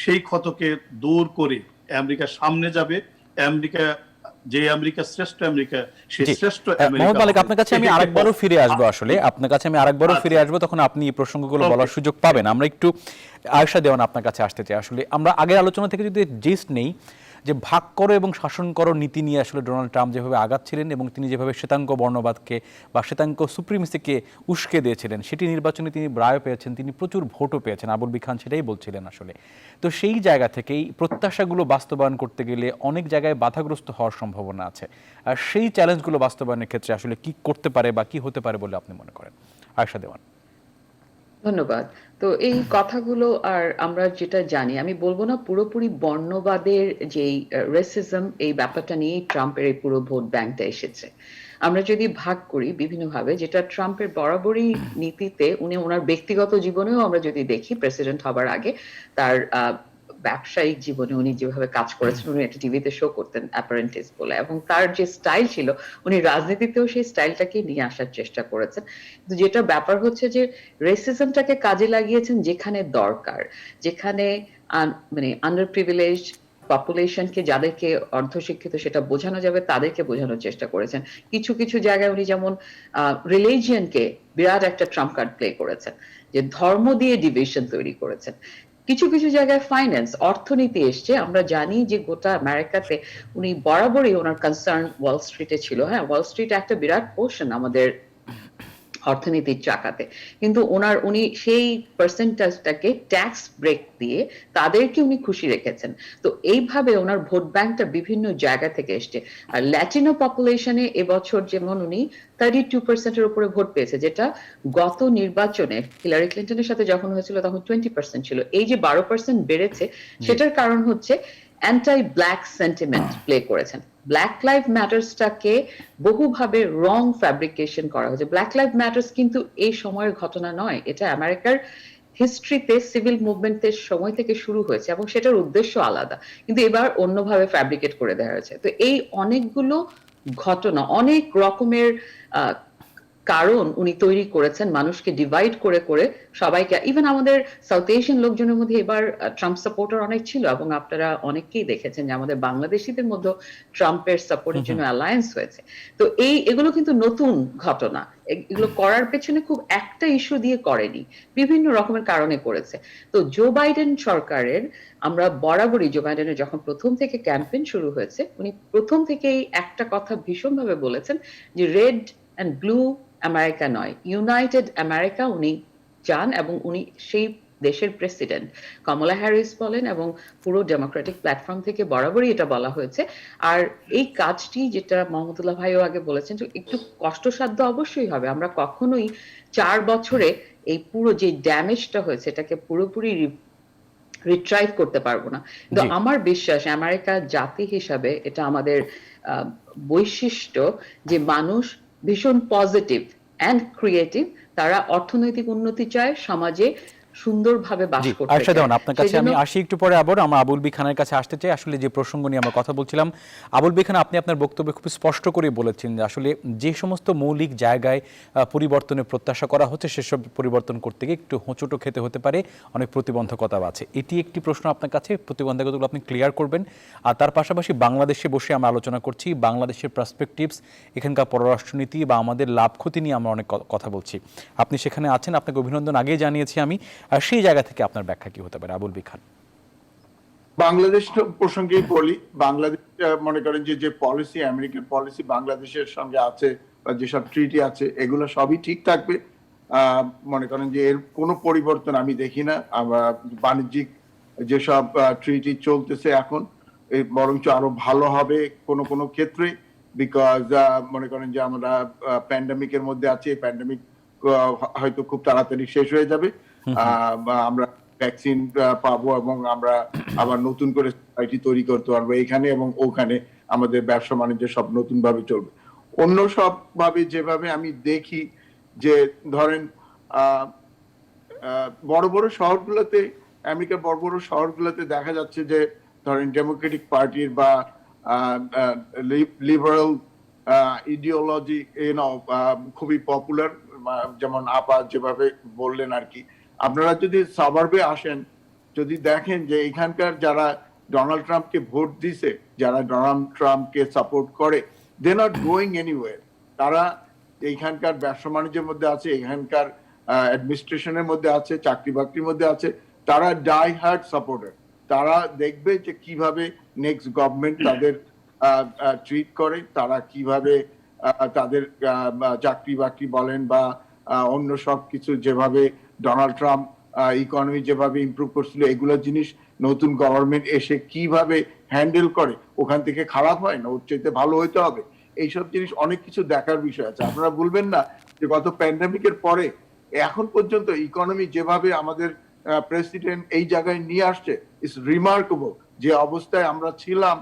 সেই ক্ষতকে দূর করে আমেরিকার সামনে যাবে। আমেরিকা, যে আমেরিকা শ্রেষ্ঠ আমেরিকা, সেই শ্রেষ্ঠ মোহাম্মদ মালিক, আপনার কাছে আমি আরেকবারও ফিরে আসবো, আসলে আপনার কাছে আমি আরেকবারও ফিরে আসবো, তখন আপনি এই প্রসঙ্গগুলো বলার সুযোগ পাবেন। আমরা একটু আয়েশা দেওয়ান আপনার কাছে আসতে চাই। আসলে আমরা আগের আলোচনা থেকে যদি জিস্ট নেই, যে ভাগ করো এবং শাসন করো নীতি নিয়ে আসলে ডোনাল্ড ট্রাম্প যেভাবে আগাচ্ছিলেন এবং তিনি যেভাবে শ্বেতাঙ্গ বর্ণবাদকে বা শ্বেতাঙ্গ সুপ্রিমেসিকে উস্কে দিয়েছিলেন, সেটি নির্বাচনে তিনি রায় পেয়েছেন, তিনি প্রচুর ভোটও পেয়েছেন। আবুল বি খান সেটাই বলছিলেন আসলে। তো সেই জায়গা থেকেই প্রত্যাশাগুলো বাস্তবায়ন করতে গেলে অনেক জায়গায় বাধাগ্রস্ত হওয়ার সম্ভাবনা আছে। আর সেই চ্যালেঞ্জগুলো বাস্তবায়নের ক্ষেত্রে আসলে কি করতে পারে বা কি হতে পারে বলে আপনি মনে করেন? আয়েশা দেওয়ান। ধন্যবাদ। তো এই কথাগুলো, আর আমরা যেটা জানি, আমি বলবো না পুরোপুরি বর্ণবাদের যেই রেসিজম, এই ব্যাপারটা নিয়েই ট্রাম্পের এই পুরো ভোট ব্যাংকটা এসেছে। আমরা যদি ভাগ করি বিভিন্নভাবে, যেটা ট্রাম্পের বরাবরই নীতিতে, উনি ওনার ব্যক্তিগত জীবনেও আমরা যদি দেখি, প্রেসিডেন্ট হবার আগে তার ব্যবসায়িক জীবনে উনি যেভাবে কাজ করেছেন, উনি একটা টিভিতে শো করতেন অ্যাপারেন্টিস বলে, এবং তার যে স্টাইল ছিল, উনি রাজনীতিতেও সেই স্টাইলটাকে নিয়ে আসার চেষ্টা করেছেন। কিন্তু যেটা ব্যাপার হচ্ছে যে রেসিজমটাকে কাজে লাগিয়েছেন যেখানে দরকার, যেখানে মানে আন্ডার প্রিভিলেজড পপুলেশনকে, যাদেরকে অর্ধশিক্ষিত সেটা বোঝানো যাবে, তাদেরকে বোঝানোর চেষ্টা করেছেন। কিছু কিছু জায়গায় উনি যেমন রিলিজিয়নকে বিরাট একটা ট্রাম্প কার্ড প্লে করেছেন, যে ধর্ম দিয়ে ডিভিশন তৈরি করেছেন। কিছু কিছু জায়গায় ফাইন্যান্স, অর্থনীতি এসছে। আমরা জানি যে গোটা আমেরিকাতে উনি বরাবরই ওনার কনসার্ন ওয়াল স্ট্রিটে ছিল। হ্যাঁ, ওয়াল স্ট্রিট একটা বিরাট পোর্শন আমাদের অর্থনীতির চাকাতে, কিন্তু উনি সেই পার্সেন্টেজটাকে ট্যাক্স ব্রেক দিয়ে তাদেরকে উনি খুশি রেখেছেন। তো এইভাবে ওনার ভোট ব্যাংকটা বিভিন্ন জায়গা থেকে এসছে। আর ল্যাটিনো পপুলেশনে এবছর যেমন উনি 32% উপরে ভোট পেয়েছে, যেটা গত নির্বাচনে হিলারি ক্লিন্টনের সাথে যখন হয়েছিল তখন 20% ছিল। এই যে 12% বেড়েছে, সেটার কারণ হচ্ছে অ্যান্টাই ব্ল্যাক সেন্টিমেন্ট প্লে করেছেন। ব্ল্যাক লাইভ ম্যাটার্সটাকে বহুভাবে রং ফ্যাব্রিকেশন করা হয়েছে। ব্ল্যাক লাইভ ম্যাটার্স কিন্তু এই সময়ের ঘটনা নয়, এটা আমেরিকার হিস্ট্রিতে সিভিল মুভমেন্টের সময় থেকে শুরু হয়েছে, এবং সেটার উদ্দেশ্য আলাদা, কিন্তু এবার অন্যভাবে ফ্যাব্রিকেট করে দেওয়া হয়েছে। তো এই অনেকগুলো ঘটনা, অনেক রকমের কারণ উনি তৈরি করেছেন, মানুষকে ডিভাইড করে করে সবাইকে। ইভেন আমাদের সাউথ এশিয়ান লোকজনের মধ্যে এবার ট্রাম্প সাপোর্টার অনেক ছিল, এবং আপনারা অনেকেই দেখেছেন যে আমাদের বাংলাদেশিদের মধ্যে ট্রাম্পের সাপোর্টের জন্য অ্যালায়েন্স হয়েছে। তো এগুলো কিন্তু নতুন ঘটনা, এগুলো করার পেছনে খুব একটা ইস্যু দিয়ে করেনি, বিভিন্ন রকমের কারণে করেছে। তো জো বাইডেন সরকারের, আমরা বরাবরই জো বাইডেনের যখন প্রথম থেকে ক্যাম্পেইন শুরু হয়েছে, উনি প্রথম থেকেই একটা কথা ভীষণভাবে বলেছেন যে রেড অ্যান্ড ব্লু আমেরিকা নয়, ইউনাইটেড আমেরিকা উনি চান, এবং উনি সেই দেশের প্রেসিডেন্ট। কমলা হ্যারিস বলেন এবং পুরো ডেমোক্রেটিক প্ল্যাটফর্ম থেকে বরাবরই এটা বলা হয়েছে। আর এই কাজটি, যেটা মোহাম্মদুল্লাহ ভাইও আগে বলেছেন, যে একটু কষ্টসাধ্য অবশ্যই হবে। আমরা কখনোই 4 বছরে এই পুরো যে ড্যামেজটা হয়েছে এটাকে পুরোপুরি রিট্রাইভ করতে পারবো না। কিন্তু আমার বিশ্বাস আমেরিকা জাতি হিসাবে এটা আমাদের বৈশিষ্ট্য, যে মানুষ ভীষণ পজিটিভ অ্যান্ড ক্রিয়েটিভ, তারা অর্থনৈতিক উন্নতি চায়, সমাজে সুন্দরভাবে বাস করতে চায়। আয়েশা দেওয়ান, আপনার কাছে আমি আসি একটু পরে। আবার আমরা আবুল বি খানের কাছে আসতে চাই। আসলে যে প্রসঙ্গ নিয়ে আমরা কথা বলছিলাম, আবুল বি খান, আপনি আপনার বক্তব্যে খুব স্পষ্ট করে বলেছেন যে আসলে যে সমস্ত মৌলিক জায়গায় পরিবর্তনের প্রত্যাশা করা হচ্ছে, সেসব পরিবর্তন করতে গিয়ে একটু হোঁচটো খেতে হতে পারে, অনেক প্রতিবন্ধকতা আছে। এটি একটি প্রশ্ন আপনার কাছে, প্রতিবন্ধকতাগুলো আপনি ক্লিয়ার করবেন। আর তার পাশাপাশি বাংলাদেশে বসে আমরা আলোচনা করছি, বাংলাদেশের পার্সপেক্টিভস, এখানকার পররাষ্ট্রনীতি বা আমাদের লাভ ক্ষতি নিয়ে আমরা অনেক কথা বলছি। আপনি সেখানে আছেন, আপনাকে অভিনন্দন আগেই জানিয়েছি আমি। আর সেই জায়গা থেকে আপনার ব্যাখ্যা কি হতে পারে, আবুল বি খান? বাংলাদেশ প্রসঙ্গেই বলি, বাংলাদেশ মনে করেন যে পলিসি, আমেরিকান পলিসি বাংলাদেশের সঙ্গে আছে বা যেসব ট্রিটি আছে এগুলো সবই ঠিক থাকবে। মনে করেন যে এর কোনো পরিবর্তন আমি দেখি না। বাণিজ্যিক যেসব ট্রিটি চলতেছে এখন বরঞ্চ আরো ভালো হবে কোনো কোনো ক্ষেত্রে, বিকজ মনে করেন যে আমরা প্যান্ডামিকের মধ্যে আছি, প্যান্ডামিক হয়তো খুব তাড়াতাড়ি শেষ হয়ে যাবে, বা আমরা ভ্যাকসিন পাবো এবং আমরা আবার নতুন করে সোসাইটি তৈরি করতে পারবো এখানে এবং ওখানে। আমাদের ব্যবসা বাণিজ্য সব নতুন ভাবে চলবে। অন্য সব ভাবে যেভাবে আমি দেখি যে ধরেন বড় বড় শহরগুলোতে, আমেরিকার বড় বড় শহরগুলোতে দেখা যাচ্ছে যে ধরেন ডেমোক্রেটিক পার্টির বা লিবারাল ইডিওলজি খুবই পপুলার, যেমন আপা যেভাবে বললেন আর কি। আপনারা যদি সাবার্বে আসেন, যদি দেখেন যে এখানকার যারা ডোনাল্ড ট্রাম্পকে ভোট দিছে, যারা ডোনাল্ড ট্রাম্পকে সাপোর্ট করে, দে নট গোয়িং এনিওয়্যার। তারা এইখানকার ব্যবসা বাণিজ্যের মধ্যে আছে, এখানকার অ্যাডমিনিস্ট্রেশনের মধ্যে আছে, চাকরি বাকরির মধ্যে আছে। তারা ডাই হার্ড সাপোর্টার। তারা দেখবে যে কিভাবে নেক্সট গভর্নমেন্ট তাদের ট্রিট করে, তারা কিভাবে তাদের চাকরি বাকরি বলেন বা অন্য সব কিছু, যেভাবে ডোনাল্ড ট্রাম্প ইকোনমি যেভাবে ইমপ্রুভ করছিল, এগুলো জিনিস নতুন গভর্নমেন্ট এসে কিভাবে হ্যান্ডেল করে। ওখান থেকে খারাপ হয় না, ওর চাইতে ভালো হইতে হবে। এইসব জিনিস অনেক কিছু দেখার বিষয় আছে। আপনারা বলবেন না যে গত প্যান্ডামিকের পরে এখন পর্যন্ত ইকোনমি যেভাবে আমাদের প্রেসিডেন্ট এই জায়গায় নিয়ে আসছে, ইটস রিমার্কেবল। যে অবস্থায় আমরা ছিলাম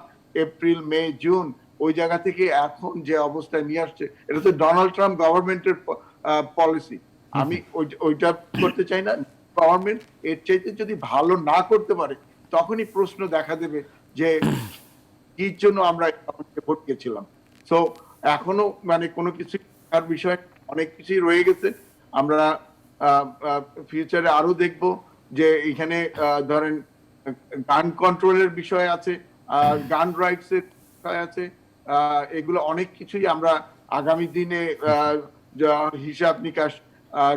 এপ্রিল, মে, জুন, ওই জায়গা থেকে এখন যে অবস্থায় নিয়ে আসছে, এটা তো ডোনাল্ড ট্রাম্প গভর্নমেন্টের পলিসি। আমি ওইটা করতে চাই না। গভর্নমেন্ট এর চাইতে যদি ভালো না করতে পারে, তখনই প্রশ্ন দেখা দেবে যে কি জন্য আমরা ভোট দিয়েছিলাম। সো এখনো মানে কোনো কিছু বিষয় অনেক কিছুই রয়ে গেছে। আমরা ফিউচারে আরো দেখব যে এখানে ধরেন গান কন্ট্রোলের বিষয় আছে, গান রাইটস এর বিষয় আছে, এগুলো অনেক কিছুই আমরা আগামী দিনে হিসাব নিকাশ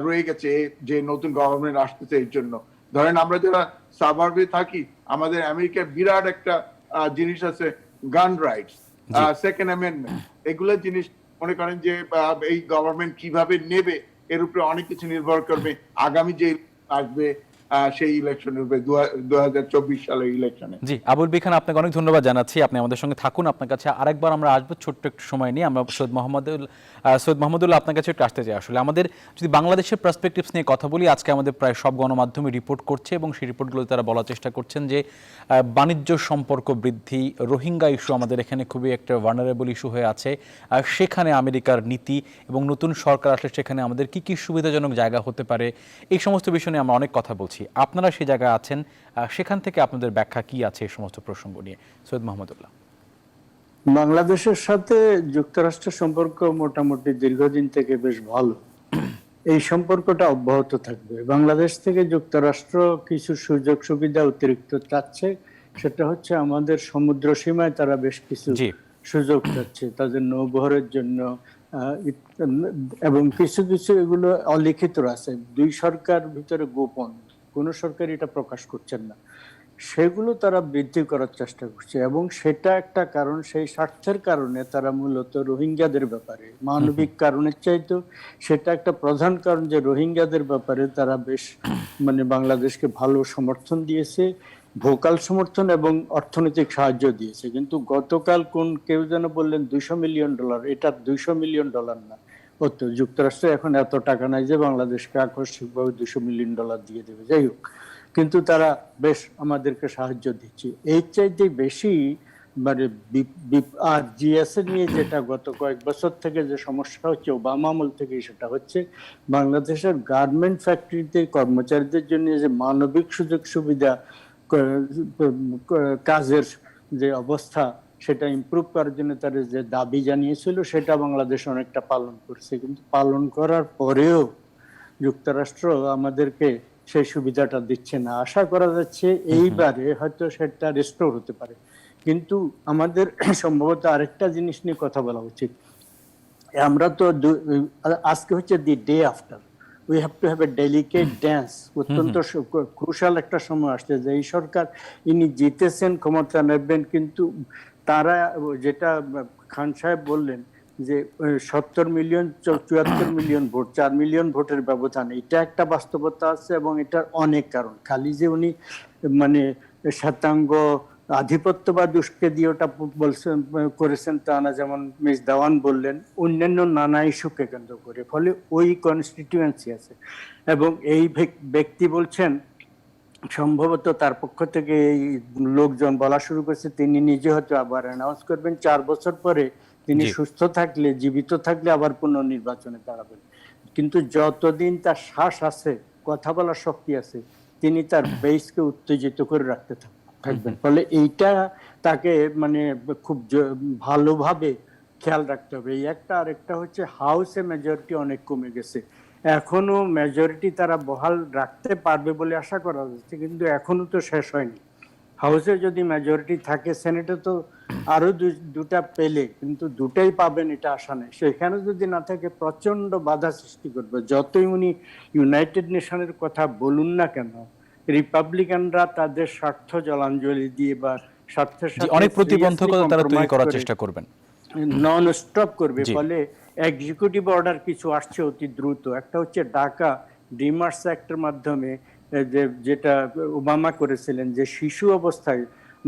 রয়ে গেছে যে নতুন গভর্নমেন্ট আসতেছে এর জন্য। ধরেন আমরা যারা সাবার্বে থাকি, আমাদের আমেরিকার বিরাট একটা জিনিস আছে, গান রাইটস, সেকেন্ড অ্যামেন্ডমেন্ট। এগুলো জিনিস মনে করেন যে এই গভর্নমেন্ট কিভাবে নেবে এর উপরে অনেক কিছু নির্ভর করবে আগামী যে আসবে সেই ইলেকশনের উপরে, 2024 সালের ইলেকশনে। জি, আবুল বি খান, আপনাকে অনেক ধন্যবাদ জানাচ্ছি। আপনি আমাদের সঙ্গে থাকুন। আপনার কাছে আরেকবার আমরা আসবো ছোট্ট একটু সময় নিয়ে। আমরা সৈয়দ মোহাম্মদুল্লাহ আপনার কাছে একটু আসতে চাই। আসলে আমাদের যদি বাংলাদেশের পার্সপেক্টিভস নিয়ে কথা বলি, আজকে আমাদের প্রায় সব গণমাধ্যমে রিপোর্ট করছে এবং সেই রিপোর্টগুলো তারা বলার চেষ্টা করছেন যে বাণিজ্য সম্পর্ক বৃদ্ধি, রোহিঙ্গা ইস্যু আমাদের এখানে খুবই একটা ভালনারেবল ইস্যু হয়ে আছে, সেখানে আমেরিকার নীতি এবং নতুন সরকার আসলে সেখানে আমাদের কি কি সুবিধাজনক জায়গা হতে পারে, এই সমস্ত বিষয় নিয়ে আমরা অনেক কথা বলছি। আপনারা সেই জায়গায় আছেন, সেখান থেকে আপনাদের ব্যাখ্যা কি আছে এই সমস্ত প্রসঙ্গ নিয়ে? সৈয়দ মোহাম্মদুল্লাহ। বাংলাদেশের সাথে যুক্তরাষ্ট্রের সম্পর্ক মোটামুটি দীর্ঘদিন থেকে বেশ ভালো। এই সম্পর্কটা অব্যাহত থাকবে। বাংলাদেশ থেকে যুক্তরাষ্ট্র কিছু সুযোগ সুবিধা অতিরিক্ত চাচ্ছে, সেটা হচ্ছে আমাদের সমুদ্র সীমায় তারা বেশ কিছু সুযোগ চাচ্ছে তাদের নৌবহরের জন্য, এবং কিছু কিছু এগুলো অলিখিত আছে, দুই সরকার ভিতরে গোপন, কোনো সরকার এটা প্রকাশ করছেন না। সেগুলো তারা বৃদ্ধি করার চেষ্টা করছে এবং সেটা একটা কারণ, সেই স্বার্থের কারণে তারা মূলত রোহিঙ্গাদের ব্যাপারে, মানবিক কারণের চাইতো সেটা একটা প্রধান কারণ যে রোহিঙ্গাদের ব্যাপারে তারা বেশ মানে বাংলাদেশকে ভালো সমর্থন দিয়েছে, ভোকাল সমর্থন এবং অর্থনৈতিক সাহায্য দিয়েছে। কিন্তু গতকাল কেউ যেন বললেন $200 মিলিয়ন, এটা $200 মিলিয়ন না। তো যুক্তরাষ্ট্রে এখন এত টাকা নাই যে বাংলাদেশকে আকস্মিকভাবে $200 মিলিয়ন দিয়ে দেবে। যাই হোক, কিন্তু তারা বেশ আমাদেরকে সাহায্য দিচ্ছে। এর চাইতে বেশি মানে আর জিএসএ নিয়ে যেটা গত কয়েক বছর থেকে যে সমস্যা হচ্ছে, ওবামা আমল থেকে, সেটা হচ্ছে বাংলাদেশের গার্মেন্ট ফ্যাক্টরিতে কর্মচারীদের জন্য যে মানবিক সুযোগ সুবিধা, কাজের যে অবস্থা, সেটা ইমপ্রুভ করার জন্য তারা যে দাবি জানিয়েছিল সেটা বাংলাদেশ অনেকটা পালন করছে। কিন্তু পালন করার পরেও যুক্তরাষ্ট্র আমাদেরকে সেই সুবিধাটা দিচ্ছে না। আশা করা যাচ্ছে এইবারে হয়তো সেটা রেস্টোর হতে পারে। কিন্তু আমাদের সম্ভবত আরেকটা জিনিস নিয়ে কথা বলা উচিত। আমরা তো আজকে হচ্ছে the day after, we have to have a delicate dance. অত্যন্ত ক্রুশাল একটা সময় আসছে যে এই সরকার ইনি জিতেছেন, ক্ষমতা নেবেন, কিন্তু তারা যেটা খান সাহেব বললেন যে 70 মিলিয়ন 74 মিলিয়ন ভোট, 4 মিলিয়ন ভোটের ব্যবধান, এটা একটা বাস্তবতা আছে এবং এটার অনেক কারণ। খালি যে উনি মানে শ্বেতাঙ্গ আধিপত্যবাদ উস্কে দিয়ে ওটা বলছেন করেছেন তা না, যেমন মিস দেওয়ান বললেন, অন্যান্য নানা ইস্যুকে কেন্দ্র করে, ফলে ওই কনস্টিটিউয়েন্সি আছে। এবং এই ব্যক্তি বলছেন সম্ভবত তার পক্ষ থেকে এই লোকজন বলা শুরু করছে তিনি নিজে হয়তো আবার অ্যানাউন্স করবেন 4 বছর পরে তিনি সুস্থ থাকলে, জীবিত থাকলে আবার পুনর্নির্বাচনে দাঁড়াবেন। কিন্তু যতদিন তার শ্বাস আছে, কথা বলার শক্তি আছে, তিনি তার বেসকে উত্তেজিত করে রাখতে থাকবেন। ফলে এইটা তাকে মানে খুব ভালোভাবে খেয়াল রাখতে হবে। এই একটা। আরেকটা হচ্ছে হাউসে মেজরিটি অনেক কমে গেছে, এখনো মেজরিটি তারা বহাল রাখতে পারবে বলে আশা করা যাচ্ছে, কিন্তু এখনো তো শেষ হয়নি। হাউসে যদি মেজরিটি থাকে, সেনেটে তো আরো দুটা পেলে, কিন্তু দুটাই পাবেন এটা আশা নেই। সেখানে যদি না থাকে প্রচন্ড বাধা সৃষ্টি করবে। যতই উনি ইউনাইটেড নেশনের কথা বলুন না কেন, রিপাবলিকানরা তাদের স্বার্থ জলাঞ্জলি দিয়ে বা স্বার্থের সাথে অনেক প্রতিবন্ধকতা তারা তৈরি করার চেষ্টা করবেন, নন স্টপ করবে। ফলে এক্সিকিউটিভ অর্ডার কিছু আসছে অতি দ্রুত। একটা হচ্ছে ঢাকা ডিমার্স অ্যাক্টের মাধ্যমে যেটা ওবামা করেছিলেন, যে শিশু অবস্থায়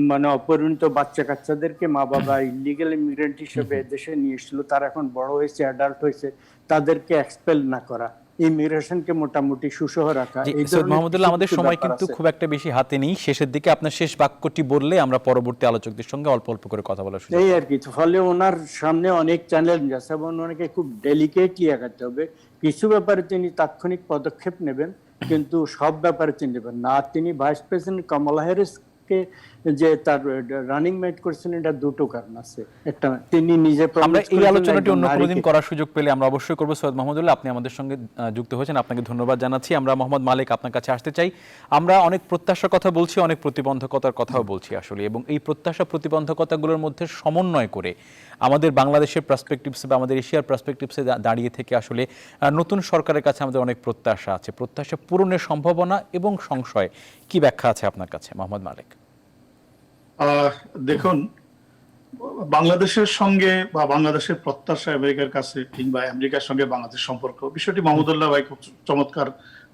মানে অপরিণত বাচ্চা কাচ্চাদেরকে মা বাবা ইলিগাল ইমিগ্রেন্ট হিসেবে দেশে নিয়ে এসেছিল, তারা এখন বড় হয়েছে, অ্যাডাল্ট হয়েছে, তাদেরকে এক্সপেল না করা, ইমিগ্রেশনকে মোটামুটি সুসহ রাখা। মাহমুদুল্লাহ, আমাদের সময় কিন্তু খুব একটা বেশি হাতে নেই। শেষের দিকে আপনার শেষ বাক্যটি বললে আমরা পরবর্তী আলোচকদের সঙ্গে অল্প অল্প করে কথা বলার সুযোগ। এই আর কি। ফলে ওনার সামনে অনেক চ্যালেঞ্জ আছে এবং ওনাকে খুব ডেলিকেটলি আগাতে হবে। কিছু ব্যাপারে তিনি তাৎক্ষণিক পদক্ষেপ নেবেন, কিন্তু সব ব্যাপারে তিনি নেবেন না। তিনি ভাইস প্রেসিডেন্ট কমলা হ্যারিসকে যে তার রানিং মেট করছেন, এটা দুটো কারণ আছে। একটা, তিনি নিজে আমরা এই আলোচনাটি অন্য কোনো দিন করার সুযোগ পেলে আমরা অবশ্যই করব। সৈয়দ মাহমুদুল্লাহ, আপনি আমাদের সঙ্গে যুক্ত হয়েছেন, আপনাকে ধন্যবাদ জানাচ্ছি। আমরা মোহাম্মদ মালিক আপনার কাছে আসতে চাই। আমরা অনেক প্রত্যাশার কথা বলছি, অনেক প্রতিবন্ধকতার কথাও বলছি আসলে, এবং এই প্রত্যাশা প্রতিবন্ধকতাগুলোর মধ্যে সমন্বয় করে আমাদের বাংলাদেশের পার্সপেক্টিভসে বা আমাদের এশিয়ার পার্সপেক্টিভসে দাঁড়িয়ে থেকে আসলে নতুন সরকারের কাছে আমাদের অনেক প্রত্যাশা আছে। প্রত্যাশা পূরণের সম্ভাবনা এবং সংশয় কি ব্যাখ্যা আছে আপনার কাছে, মোহাম্মদ মালিক? দেখুন, বাংলাদেশের সঙ্গে বা বাংলাদেশের প্রত্যাশা আমেরিকার কাছে কিংবা আমেরিকার সঙ্গে বাংলাদেশ সম্পর্ক, বিষয়টি মাহমুদুল্লাহ ভাই খুব চমৎকার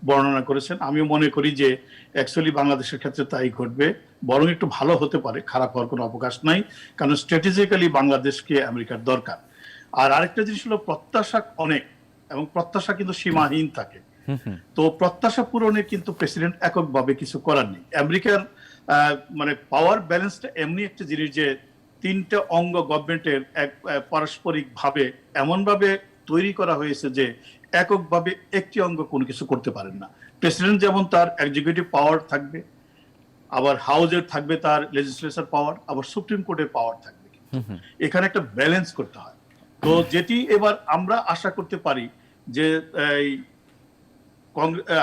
বর্ণনা করেছেন। আমিও মনে করি যে অ্যাকচুয়ালি বাংলাদেশের ক্ষেত্রে তাই ঘটবে, বরং একটু ভালো হতে পারে, খারাপ হওয়ার কোনো অবকাশ নাই, কারণ স্ট্র্যাটেজিক্যালি বাংলাদেশকে আমেরিকার দরকার। আর আরেকটা জিনিস হলো প্রত্যাশা অনেক, এবং প্রত্যাশা কিন্তু সীমাহীন থাকে। তো প্রত্যাশা পূরণে কিন্তু প্রেসিডেন্ট এককভাবে কিছু করার নেই। আমেরিকার মানে পাওয়ার ব্যালেন্সটা এমনি একটা জিনিস যে তিনটা অঙ্গ গভর্নমেন্টের পারস্পরিক ভাবে এমন ভাবে তৈরি করা হয়েছে যে এককভাবে একটি অঙ্গ কোনো কিছু করতে পারেন না। প্রেসিডেন্ট যেমন তার এক্সিকিউটিভ পাওয়ার থাকবে, আবার হাউজের থাকবে তার লেজিসলেচার পাওয়ার, আবার সুপ্রিম কোর্টের পাওয়ার থাকবে। এখানে একটা ব্যালেন্স করতে হয়। তো যেটি এবার আমরা আশা করতে পারি যে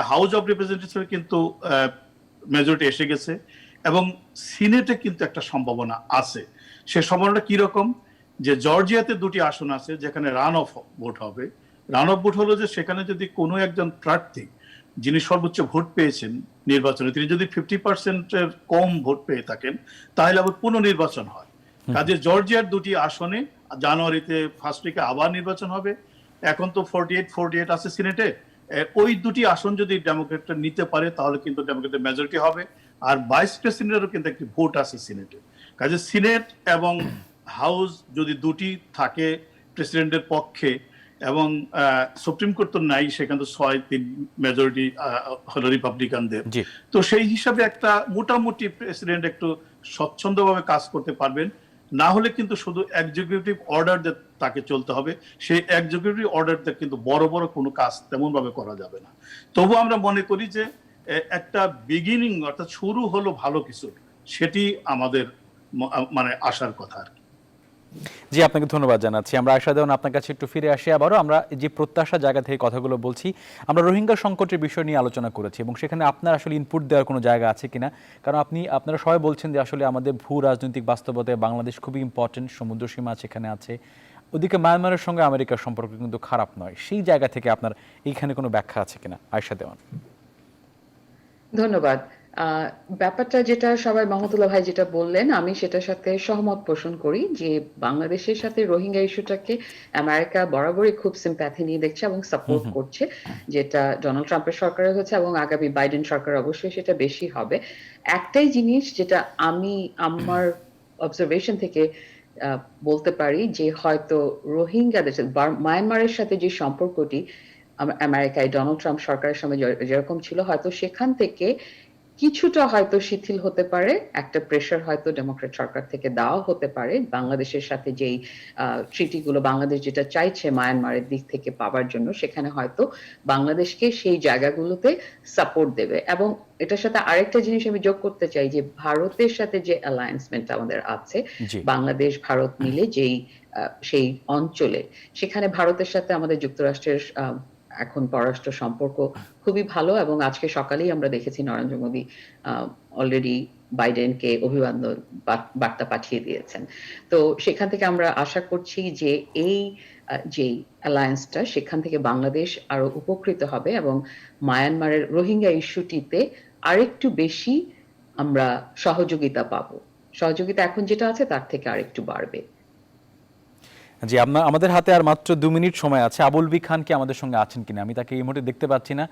হাউস অফ রিপ্রেজেন্টেটিভস কিন্তু মেজরিটি এসে গেছে, এবং সিনেটে কিন্তু একটা সম্ভাবনা আছে। সে সম্ভাবনাটা কি রকম, যে জর্জিয়াতে দুটি আসন আছে যেখানে রান অফ ভোট হবে। রান অফ ভোট হলো যে সেখানে যদি কোনো একজন প্রার্থী যিনি সর্বোচ্চ ভোট পেয়েছেন নির্বাচনে, তিনি যদি 50%-এর কম ভোট পেয়ে থাকেন, তাহলে আবার পুনর্নির্বাচন হয়। কাজে জর্জিয়ার দুটি আসনে জানুয়ারিতে ফার্স্ট উইকে আবার নির্বাচন হবে। এখন তো 48 আছে সিনেটে। ওই দুটি আসন যদি ডেমোক্রেটরা নিতে পারে তাহলে কিন্তু ডেমোক্রেটের মেজরিটি হবে। আর ভাইস প্রেসিডেন্টেরও কিন্তু একটি ভোট আছে সিনেটে। কাজে সিনেট এবং হাউস যদি দুটি থাকে প্রেসিডেন্টের পক্ষে, এবং সুপ্রিম কোর্ট তো নাই, সেখানে তো 6-3 মেজরিটি হলো রিপাবলিকানদের। তো সেই হিসাবে একটা মোটামুটি প্রেসিডেন্ট একটু স্বচ্ছন্দভাবে কাজ করতে পারবেন। না হলে কিন্তু শুধু এক্সিকিউটিভ অর্ডার দিয়ে তাকে চলতে হবে। সেই এক্সিকিউটিভ অর্ডার দিয়ে কিন্তু বড় বড় কোনো কাজ তেমন ভাবে করা যাবে না। তবু আমরা মনে করি যে একটা বিগিনিং, অর্থাৎ শুরু হলো ভালো কিছু, সেটি আমাদের মানে আশার কথা আর কি। জি, আপনাকে ধন্যবাদ জানাচ্ছি। আমরা আশা দেওয়ান আপনার কাছে একটু ফিরে আসি আবারও। আমরা যে প্রত্যাশা জায়গা থেকে কথাগুলো বলছি, আমরা রোহিঙ্গা সংকটের বিষয় নিয়ে আলোচনা করেছি, এবং সেখানে আপনার আসলে ইনপুট দেওয়ার কোনো জায়গা আছে কিনা, কারণ আপনারা সবাই বলছেন যে আসলে আমাদের ভূ রাজনৈতিক বাস্তবতায় বাংলাদেশ খুবই ইম্পর্টেন্ট, সমুদ্র সীমা সেখানে আছে, ওদিকে মায়ানমারের সঙ্গে আমেরিকার সম্পর্ক কিন্তু খারাপ নয়, সেই জায়গা থেকে আপনার এইখানে কোনো ব্যাখ্যা আছে কিনা আয়েশা দেওয়ান? ধন্যবাদ। ব্যাপারটা যেটা সবাই মাহমুদুল্লাহ ভাই যেটা বললেন, আমি সেটার সাথে সহমত পোষণ করি যে বাংলাদেশের সাথে রোহিঙ্গা ইস্যুটাকে আমেরিকা বরাবরই খুব সিম্প্যাথি নিয়ে দেখছে এবং সাপোর্ট করছে, যেটা ডোনাল্ড ট্রাম্পের সরকারে হচ্ছে এবং আগামী বাইডেন সরকার অবশ্যই সেটা বেশি হবে। একটাই জিনিস যেটা আমি আমার অবজারভেশন থেকে বলতে পারি যে হয়তো রোহিঙ্গাদের সাথে মায়ানমারের সাথে যে সম্পর্কটি আমেরিকায় ডোনাল্ড ট্রাম্প সরকারের সময় যেরকম ছিল, হয়তো সেখান থেকে কিছুটা হয়তো শিথিল হতে পারে, একটা প্রেশার হয়তো ডেমোক্রেট সরকার থেকে দেওয়া হতে পারে বাংলাদেশের সাথে যেই ট্রিটিগুলো বাংলাদেশ যেটা চাইছে মায়ানমারের দিক থেকে পাওয়ার জন্য, সেখানে হয়তো বাংলাদেশকে সেই জায়গাগুলোতে সাপোর্ট দেবে। এবং এটার সাথে আরেকটা জিনিস আমি যোগ করতে চাই যে ভারতের সাথে যে অ্যালায়েন্সমেন্ট আমাদের আছে, বাংলাদেশ ভারত মিলে যেই সেই অঞ্চলে, সেখানে ভারতের সাথে আমাদের যুক্তরাষ্ট্রের এখন পররাষ্ট্র সম্পর্ক খুবই ভালো এবং আজকে সকালেই আমরা দেখেছি নরেন্দ্র মোদী অলরেডি বাইডেনকে অভিবাদন বার্তা পাঠিয়ে দিয়েছেন। তো সেখান থেকে আমরা আশা করছি যে এই যে অ্যালায়েন্সটা, সেখান থেকে বাংলাদেশ আরো উপকৃত হবে এবং মায়ানমারের রোহিঙ্গা ইস্যুটিতে আরেকটু বেশি আমরা সহযোগিতা পাবো। সহযোগিতা এখন যেটা আছে তার থেকে আরেকটু বাড়বে। জি, আমাদের হাতে আর মাত্র 2 মিনিট সময় আছে। আবুল বি খান কি আমাদের সঙ্গে আছেন কিনা? আমি তাকে এই মুহূর্তে দেখতে পাচ্ছি না।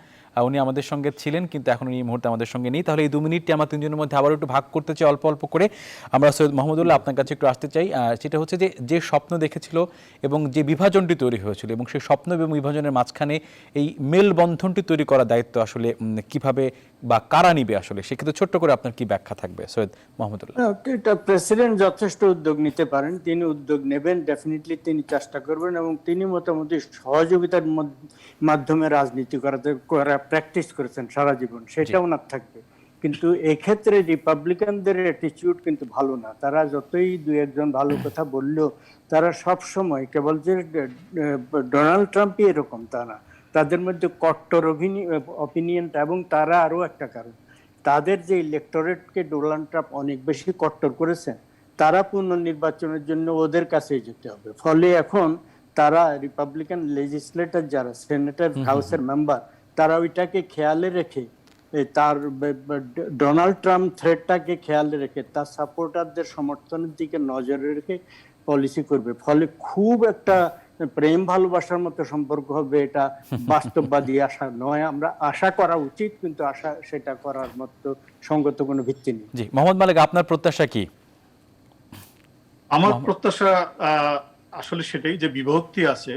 উনি আমাদের সঙ্গে ছিলেন কিন্তু এখন এই মুহূর্তে আমাদের সঙ্গে নেই। তাহলে এই 2 মিনিটটি আমরা তিনজনের মধ্যে আবার একটু ভাগ করতে চাই অল্প অল্প করে। আমরা সৈয়দ মাহমুদুল্লাহ আপনার কাছে একটু আসতে চাই। সেটা হচ্ছে যে স্বপ্ন দেখেছিল এবং যে বিভাজনটি তৈরি হয়েছিল এবং সেই স্বপ্ন এবং বিভাজনের মাঝখানে এই মেলবন্ধনটি তৈরি করার দায়িত্ব আসলে কিভাবে বা কারা নিবে আসলে, সেক্ষেত্রে ছোট্ট করে আপনার কি ব্যাখ্যা থাকবে সৈয়দ মাহমুদুল্লাহ? এটা প্রেসিডেন্ট যথেষ্ট উদ্যোগ নিতে পারেন, তিনি উদ্যোগ নেবেন, ডেফিনেটলি তিনি চেষ্টা করবেন এবং তিনি মোটামুটি সহযোগিতার মাধ্যমে রাজনীতি করা প্র্যাকটিস করেছেন সারা জীবন, সেটা ওনার থাকবে। কিন্তু এক্ষেত্রে রিপাবলিকানদের অ্যাটিটিউড কিন্তু ভালো না। তারা যতই দুই একজন ভালো কথা বললেও তারা সব সময় কেবল যে ডোনাল্ড ট্রাম্পই এরকম তা না, তাদের মধ্যে কট্টর অপিনিয়নটা, এবং তারা আরো একটা কারণ, তাদের যে ইলেকটোরেটকে ডোনাল্ড ট্রাম্প অনেক বেশি কট্টর করেছেন, তারা পুনর্নির্বাচনের জন্য ওদের কাছেই যেতে হবে। ফলে এখন তারা রিপাবলিকান লেজিসলেটর যারা সেনেটর হাউসের মেম্বার, তারা ওইটাকে খেয়ালে রেখে তার ডোনাল্ড ট্রাম্প থ্রেটটাকে খেয়ালে রেখে তার সাপোর্টারদের সমর্থনের দিকে নজরে রেখে পলিসি করবে। ফলে খুব একটা প্রেম ভালোবাসার মতো সম্পর্ক হবে, এটা বাস্তববাদী আশা নয়। আমরা আশা করা উচিত, কিন্তু আশা সেটা করার মতো সঙ্গত কোনো ভিত্তি নেই। জি, মোহাম্মদ মালিক, আপনার প্রত্যাশা কি? আমার প্রত্যাশা আসলে সেটাই, যে বিভক্তি আছে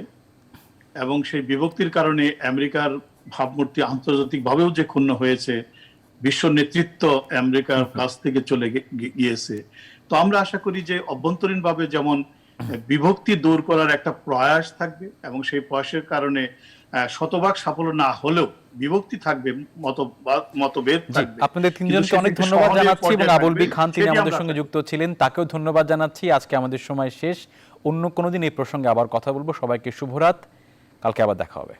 এবং সেই বিভক্তির কারণে আমেরিকার ভাবমূর্তি আন্তর্জাতিক ভাবেও যে ক্ষুণ্ণ হয়েছে, বিশ্ব নেতৃত্ব আমেরিকার কাছ থেকে চলে গিয়েছে। তো আমরা আশা করি যে অভ্যন্তরীণ ভাবে যেমন বিভক্তি দূর করার একটা প্রয়াস থাকবে এবং সেই প্রয়াসের কারণে শতভাগ সাফল্য না হলেও বিভক্তি থাকবে, মতভেদ থাকবে। আপনাদের তিনজনকে অনেক ধন্যবাদ জানাচ্ছি এবং আবুল বি খান তিনি আমাদের সঙ্গে যুক্ত ছিলেন, তাকেও ধন্যবাদ জানাচ্ছি। আজকে আমাদের সময় শেষ, অন্য কোনো দিন এই প্রসঙ্গে আবার কথা বলবো। সবাইকে শুভরাত, কালকে আবার দেখা হবে।